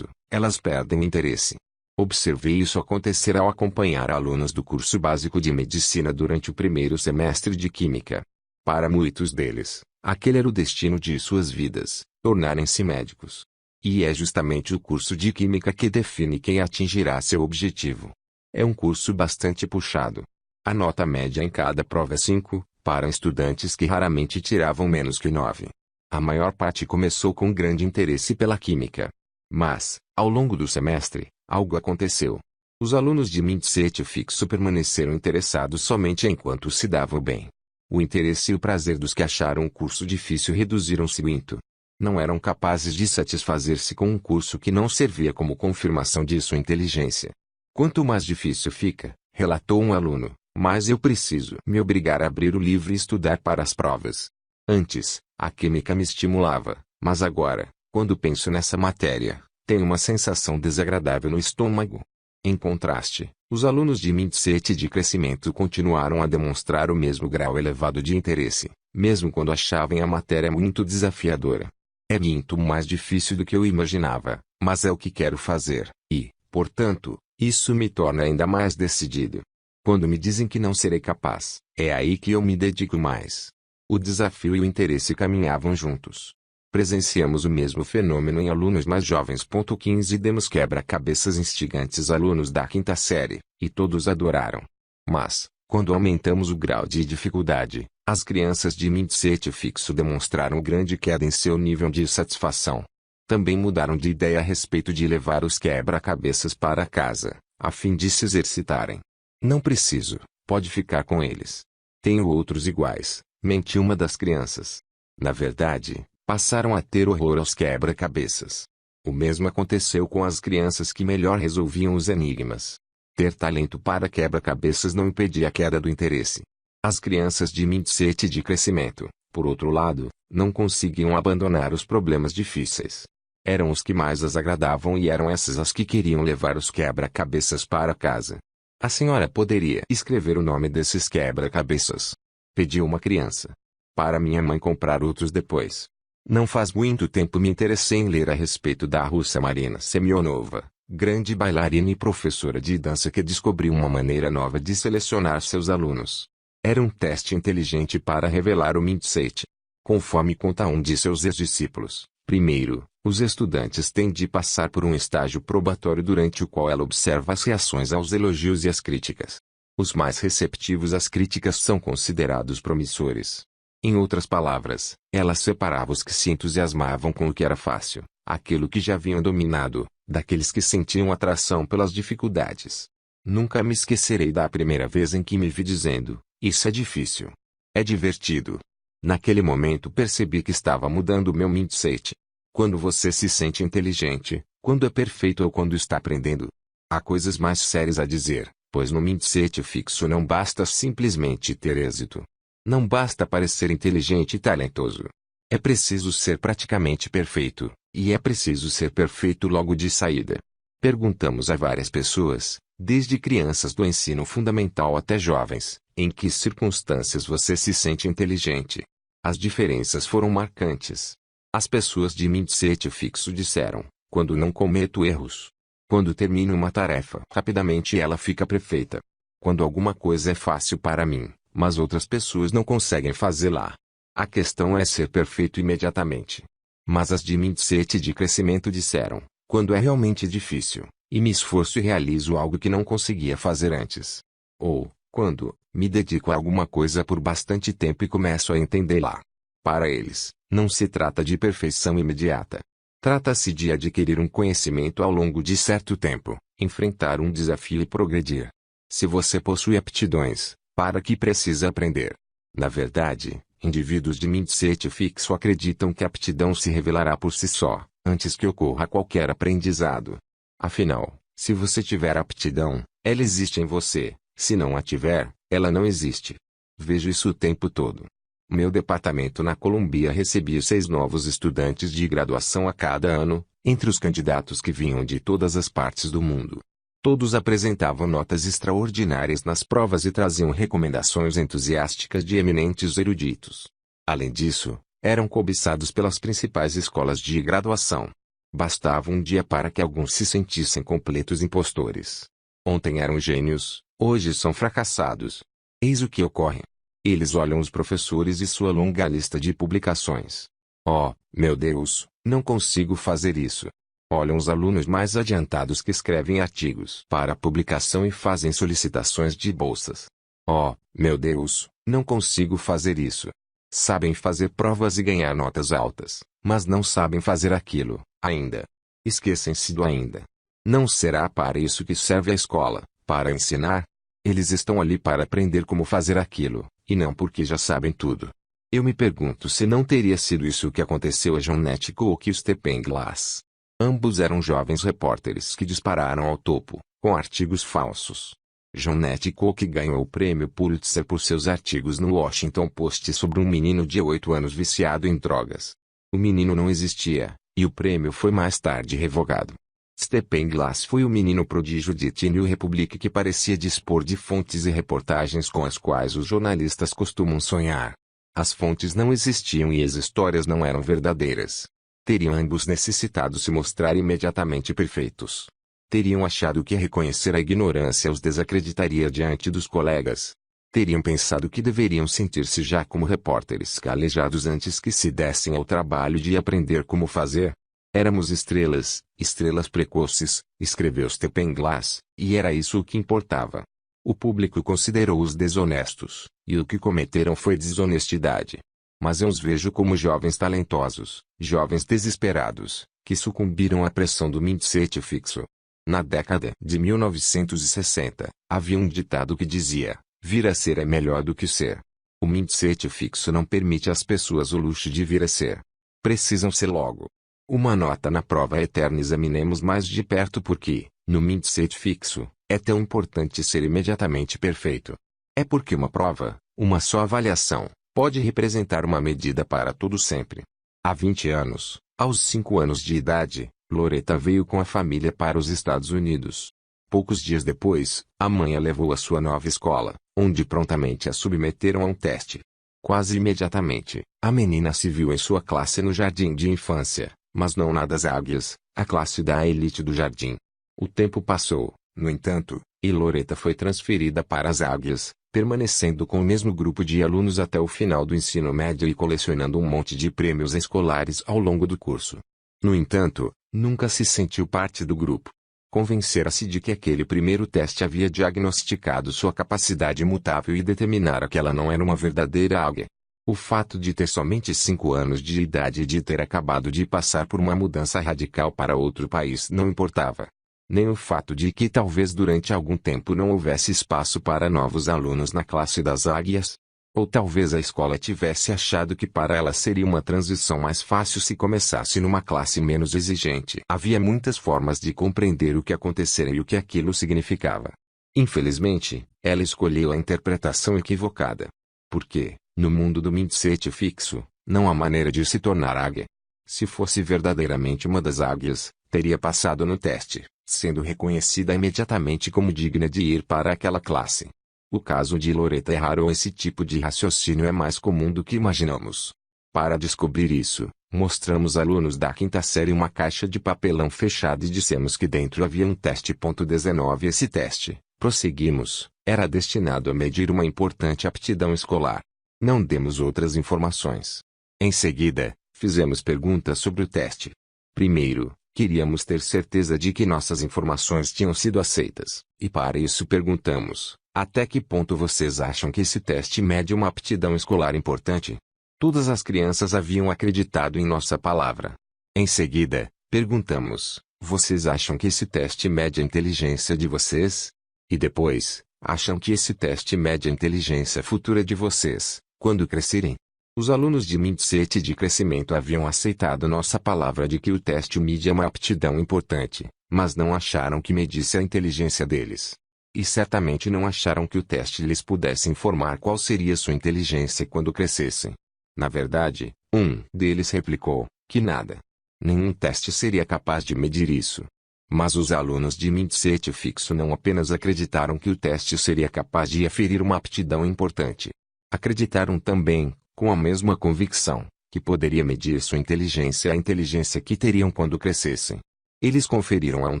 elas perdem interesse. Observei isso acontecer ao acompanhar alunos do curso básico de medicina durante o primeiro semestre de química. Para muitos deles, aquele era o destino de suas vidas, tornarem-se médicos. E é justamente o curso de química que define quem atingirá seu objetivo. É um curso bastante puxado. A nota média em cada prova é 5, para estudantes que raramente tiravam menos que 9. A maior parte começou com grande interesse pela química. Mas, ao longo do semestre, algo aconteceu. Os alunos de mindset fixo permaneceram interessados somente enquanto se davam bem. O interesse e o prazer dos que acharam o curso difícil reduziram-se muito. Não eram capazes de satisfazer-se com um curso que não servia como confirmação de sua inteligência. Quanto mais difícil fica, relatou um aluno, mais eu preciso me obrigar a abrir o livro e estudar para as provas. Antes, a química me estimulava, mas agora, quando penso nessa matéria, tenho uma sensação desagradável no estômago. Em contraste, os alunos de mindset de crescimento continuaram a demonstrar o mesmo grau elevado de interesse, mesmo quando achavam a matéria muito desafiadora. É muito mais difícil do que eu imaginava, mas é o que quero fazer, e, portanto, isso me torna ainda mais decidido. Quando me dizem que não serei capaz, é aí que eu me dedico mais. O desafio e o interesse caminhavam juntos. Presenciamos o mesmo fenômeno em alunos mais jovens. 15 Demos quebra-cabeças instigantes alunos da quinta série, e todos adoraram. Mas, quando aumentamos o grau de dificuldade, as crianças de mindset fixo demonstraram grande queda em seu nível de satisfação. Também mudaram de ideia a respeito de levar os quebra-cabeças para casa, a fim de se exercitarem. Não preciso, pode ficar com eles. Tenho outros iguais, mentiu uma das crianças. Na verdade, passaram a ter horror aos quebra-cabeças. O mesmo aconteceu com as crianças que melhor resolviam os enigmas. Ter talento para quebra-cabeças não impedia a queda do interesse. As crianças de mindset de crescimento, por outro lado, não conseguiam abandonar os problemas difíceis. Eram os que mais as agradavam e eram essas as que queriam levar os quebra-cabeças para casa. A senhora poderia escrever o nome desses quebra-cabeças? Pediu uma criança. Para minha mãe comprar outros depois. Não faz muito tempo me interessei em ler a respeito da russa Marina Semyonova, grande bailarina e professora de dança que descobriu uma maneira nova de selecionar seus alunos. Era um teste inteligente para revelar o mindset. Conforme conta um de seus ex-discípulos, primeiro, os estudantes têm de passar por um estágio probatório durante o qual ela observa as reações aos elogios e às críticas. Os mais receptivos às críticas são considerados promissores. Em outras palavras, ela separava os que se entusiasmavam com o que era fácil, aquilo que já haviam dominado, daqueles que sentiam atração pelas dificuldades. Nunca me esquecerei da primeira vez em que me vi dizendo: isso é difícil. É divertido. Naquele momento percebi que estava mudando o meu mindset. Quando você se sente inteligente, quando é perfeito ou quando está aprendendo, há coisas mais sérias a dizer, pois no mindset fixo não basta simplesmente ter êxito. Não basta parecer inteligente e talentoso. É preciso ser praticamente perfeito, e é preciso ser perfeito logo de saída. Perguntamos a várias pessoas, desde crianças do ensino fundamental até jovens, em que circunstâncias você se sente inteligente. As diferenças foram marcantes. As pessoas de mindset fixo disseram: quando não cometo erros. Quando termino uma tarefa rapidamente ela fica perfeita. Quando alguma coisa é fácil para mim, mas outras pessoas não conseguem fazê-la. A questão é ser perfeito imediatamente. Mas as de mindset de crescimento disseram: quando é realmente difícil, e me esforço e realizo algo que não conseguia fazer antes. Ou, quando me dedico a alguma coisa por bastante tempo e começo a entendê-la. Para eles, não se trata de perfeição imediata. Trata-se de adquirir um conhecimento ao longo de certo tempo, enfrentar um desafio e progredir. Se você possui aptidões, para que precisa aprender? Na verdade, indivíduos de mindset fixo acreditam que a aptidão se revelará por si só, antes que ocorra qualquer aprendizado. Afinal, se você tiver aptidão, ela existe em você. Se não a tiver, ela não existe. Vejo isso o tempo todo. Meu departamento na Colômbia recebia 6 novos estudantes de graduação a cada ano, entre os candidatos que vinham de todas as partes do mundo. Todos apresentavam notas extraordinárias nas provas e traziam recomendações entusiásticas de eminentes eruditos. Além disso, eram cobiçados pelas principais escolas de graduação. Bastava um dia para que alguns se sentissem completos impostores. Ontem eram gênios, hoje são fracassados. Eis o que ocorre. Eles olham os professores e sua longa lista de publicações. Oh, meu Deus, não consigo fazer isso. Olham os alunos mais adiantados que escrevem artigos para publicação e fazem solicitações de bolsas. Oh, meu Deus, não consigo fazer isso. Sabem fazer provas e ganhar notas altas, mas não sabem fazer aquilo, ainda. Esquecem-se do ainda. Não será para isso que serve a escola, para ensinar? Eles estão ali para aprender como fazer aquilo, e não porque já sabem tudo. Eu me pergunto se não teria sido isso que aconteceu a Jeanette Cook e Stephen Glass. Ambos eram jovens repórteres que dispararam ao topo, com artigos falsos. Jeanette Cook ganhou o prêmio Pulitzer por seus artigos no Washington Post sobre um menino de 8 anos viciado em drogas. O menino não existia, e o prêmio foi mais tarde revogado. Stephen Glass foi o menino prodígio de The New Republic que parecia dispor de fontes e reportagens com as quais os jornalistas costumam sonhar. As fontes não existiam e as histórias não eram verdadeiras. Teriam ambos necessitado se mostrar imediatamente perfeitos. Teriam achado que reconhecer a ignorância os desacreditaria diante dos colegas. Teriam pensado que deveriam sentir-se já como repórteres calejados antes que se dessem ao trabalho de aprender como fazer. Éramos estrelas, estrelas precoces, escreveu Stephen Glass, e era isso o que importava. O público considerou-os desonestos, e o que cometeram foi desonestidade. Mas eu os vejo como jovens talentosos, jovens desesperados, que sucumbiram à pressão do mindset fixo. Na década de 1960, havia um ditado que dizia: vir a ser é melhor do que ser. O mindset fixo não permite às pessoas o luxo de vir a ser. Precisam ser logo. Uma nota na prova eterna examinemos mais de perto porque, no mindset fixo, É tão importante ser imediatamente perfeito. É porque uma prova, uma só avaliação, pode representar uma medida para todo sempre. Há 20 anos, aos 5 anos de idade, Loretta veio com a família para os Estados Unidos. Poucos dias depois, a mãe a levou à sua nova escola, onde prontamente a submeteram a um teste. Quase imediatamente, a menina se viu em sua classe no jardim de infância, mas não na das águias, a classe da elite do jardim. O tempo passou, no entanto, e Loretta foi transferida para as águias, permanecendo com o mesmo grupo de alunos até o final do ensino médio e colecionando um monte de prêmios escolares ao longo do curso. No entanto, nunca se sentiu parte do grupo. Convencera-se de que aquele primeiro teste havia diagnosticado sua capacidade imutável e determinara que ela não era uma verdadeira águia. O fato de ter somente 5 anos de idade e de ter acabado de passar por uma mudança radical para outro país não importava. Nem o fato de que talvez durante algum tempo não houvesse espaço para novos alunos na classe das águias. Ou talvez a escola tivesse achado que para ela seria uma transição mais fácil se começasse numa classe menos exigente. Havia muitas formas de compreender o que acontecera e o que aquilo significava. Infelizmente, ela escolheu a interpretação equivocada. Porque, no mundo do mindset fixo, não há maneira de se tornar águia. Se fosse verdadeiramente uma das águias, teria passado no teste, sendo reconhecida imediatamente como digna de ir para aquela classe. O caso de Loretta é raro ou esse tipo de raciocínio é mais comum do que imaginamos. Para descobrir isso, mostramos alunos da quinta série uma caixa de papelão fechada e dissemos que dentro havia um teste. 19 Esse teste, prosseguimos, era destinado a medir uma importante aptidão escolar. Não demos outras informações. Em seguida, fizemos perguntas sobre o teste. Primeiro, queríamos ter certeza de que nossas informações tinham sido aceitas, e para isso perguntamos: até que ponto vocês acham que esse teste mede uma aptidão escolar importante? Todas as crianças haviam acreditado em nossa palavra. Em seguida, perguntamos: vocês acham que esse teste mede a inteligência de vocês? E depois, acham que esse teste mede a inteligência futura de vocês, quando crescerem? Os alunos de mindset de crescimento haviam aceitado nossa palavra de que o teste media uma aptidão importante, mas não acharam que medisse a inteligência deles. E certamente não acharam que o teste lhes pudesse informar qual seria sua inteligência quando crescessem. Na verdade, um deles replicou que nada. Nenhum teste seria capaz de medir isso. Mas os alunos de mindset fixo não apenas acreditaram que o teste seria capaz de aferir uma aptidão importante. Acreditaram também, com a mesma convicção, que poderia medir sua inteligência, a inteligência que teriam quando crescessem. Eles conferiram a um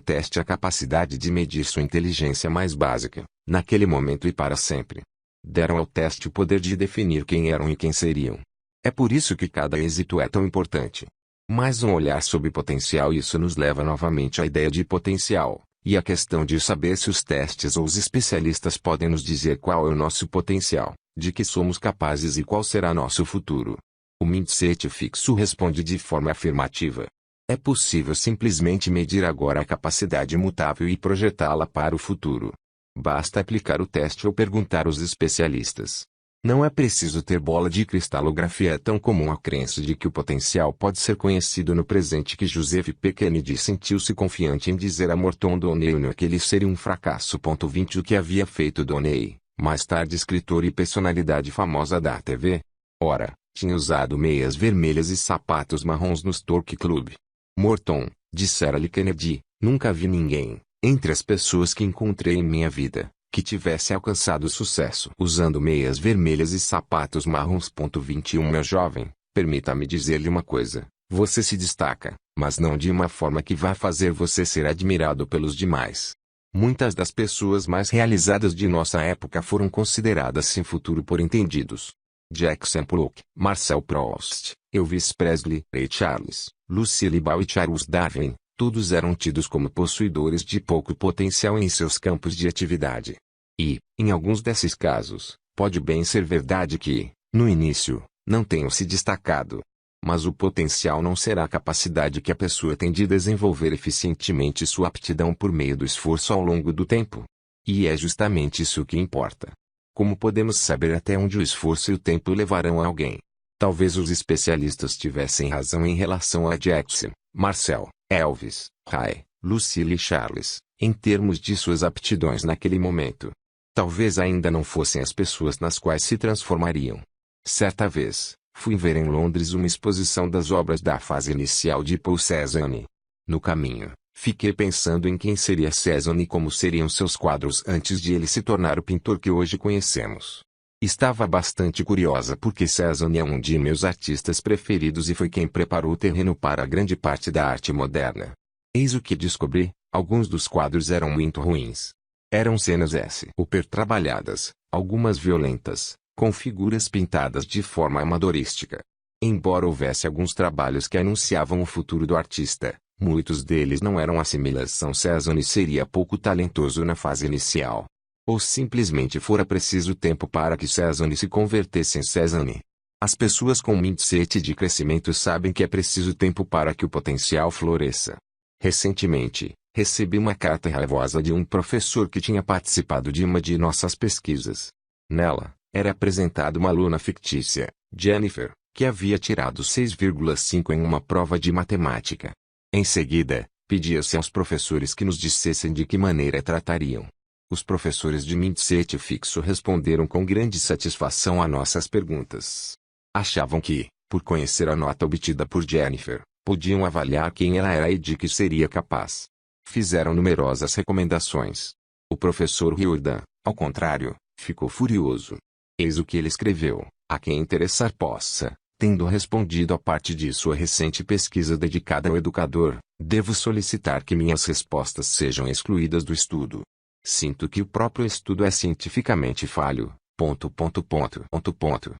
teste a capacidade de medir sua inteligência mais básica, naquele momento e para sempre. Deram ao teste o poder de definir quem eram e quem seriam. É por isso que cada êxito é tão importante. Mais um olhar sobre potencial, isso nos leva novamente à ideia de potencial, e a questão de saber se os testes ou os especialistas podem nos dizer qual é o nosso potencial, de que somos capazes e qual será nosso futuro. O mindset fixo responde de forma afirmativa. É possível simplesmente medir agora a capacidade imutável e projetá-la para o futuro. Basta aplicar o teste ou perguntar aos especialistas. Não é preciso ter bola de cristalografia. É tão comum a crença de que o potencial pode ser conhecido no presente que Joseph P. Kennedy sentiu-se confiante em dizer a Morton Downey que ele seria um fracasso. 20 O que havia feito Downey, mais tarde escritor e personalidade famosa da TV? Ora, tinha usado meias vermelhas e sapatos marrons no Stork Club. Morton, dissera-lhe Kennedy, nunca vi ninguém, entre as pessoas que encontrei em minha vida, que tivesse alcançado sucesso usando meias vermelhas e sapatos marrons. 21 Meu jovem, permita-me dizer-lhe uma coisa, você se destaca, mas não de uma forma que vá fazer você ser admirado pelos demais. Muitas das pessoas mais realizadas de nossa época foram consideradas sem futuro por entendidos. Jackson Pollock, Marcel Proust, Elvis Presley, Ray Charles, Lucille Ball e Charles Darwin, todos eram tidos como possuidores de pouco potencial em seus campos de atividade. E, em alguns desses casos, pode bem ser verdade que, no início, não tenham se destacado. Mas o potencial não será a capacidade que a pessoa tem de desenvolver eficientemente sua aptidão por meio do esforço ao longo do tempo. E é justamente isso que importa. Como podemos saber até onde o esforço e o tempo levarão alguém? Talvez os especialistas tivessem razão em relação a Jackson, Marcel, Elvis, Ray, Lucille e Charles, em termos de suas aptidões naquele momento. Talvez ainda não fossem as pessoas nas quais se transformariam. Certa vez, fui ver em Londres uma exposição das obras da fase inicial de Paul Cézanne. No caminho, fiquei pensando em quem seria Cézanne e como seriam seus quadros antes de ele se tornar o pintor que hoje conhecemos. Estava bastante curiosa porque Cézanne é um de meus artistas preferidos e foi quem preparou o terreno para grande parte da arte moderna. Eis o que descobri: alguns dos quadros eram muito ruins. Eram cenas super trabalhadas, algumas violentas, com figuras pintadas de forma amadorística. Embora houvesse alguns trabalhos que anunciavam o futuro do artista, muitos deles não eram assimilação. Cézanne seria pouco talentoso na fase inicial. Ou simplesmente fora preciso tempo para que Cézanne se convertesse em Cézanne. As pessoas com mindset de crescimento sabem que é preciso tempo para que o potencial floresça. Recentemente, recebi uma carta raivosa de um professor que tinha participado de uma de nossas pesquisas. Nela, era apresentada uma aluna fictícia, Jennifer, que havia tirado 6,5 em uma prova de matemática. Em seguida, pedia-se aos professores que nos dissessem de que maneira tratariam. Os professores de mindset fixo responderam com grande satisfação a nossas perguntas. Achavam que, por conhecer a nota obtida por Jennifer, podiam avaliar quem ela era e de que seria capaz. Fizeram numerosas recomendações. O professor Riordan, ao contrário, ficou furioso. Eis o que ele escreveu: a quem interessar possa, tendo respondido a parte de sua recente pesquisa dedicada ao educador, devo solicitar que minhas respostas sejam excluídas do estudo. Sinto que o próprio estudo é cientificamente falho.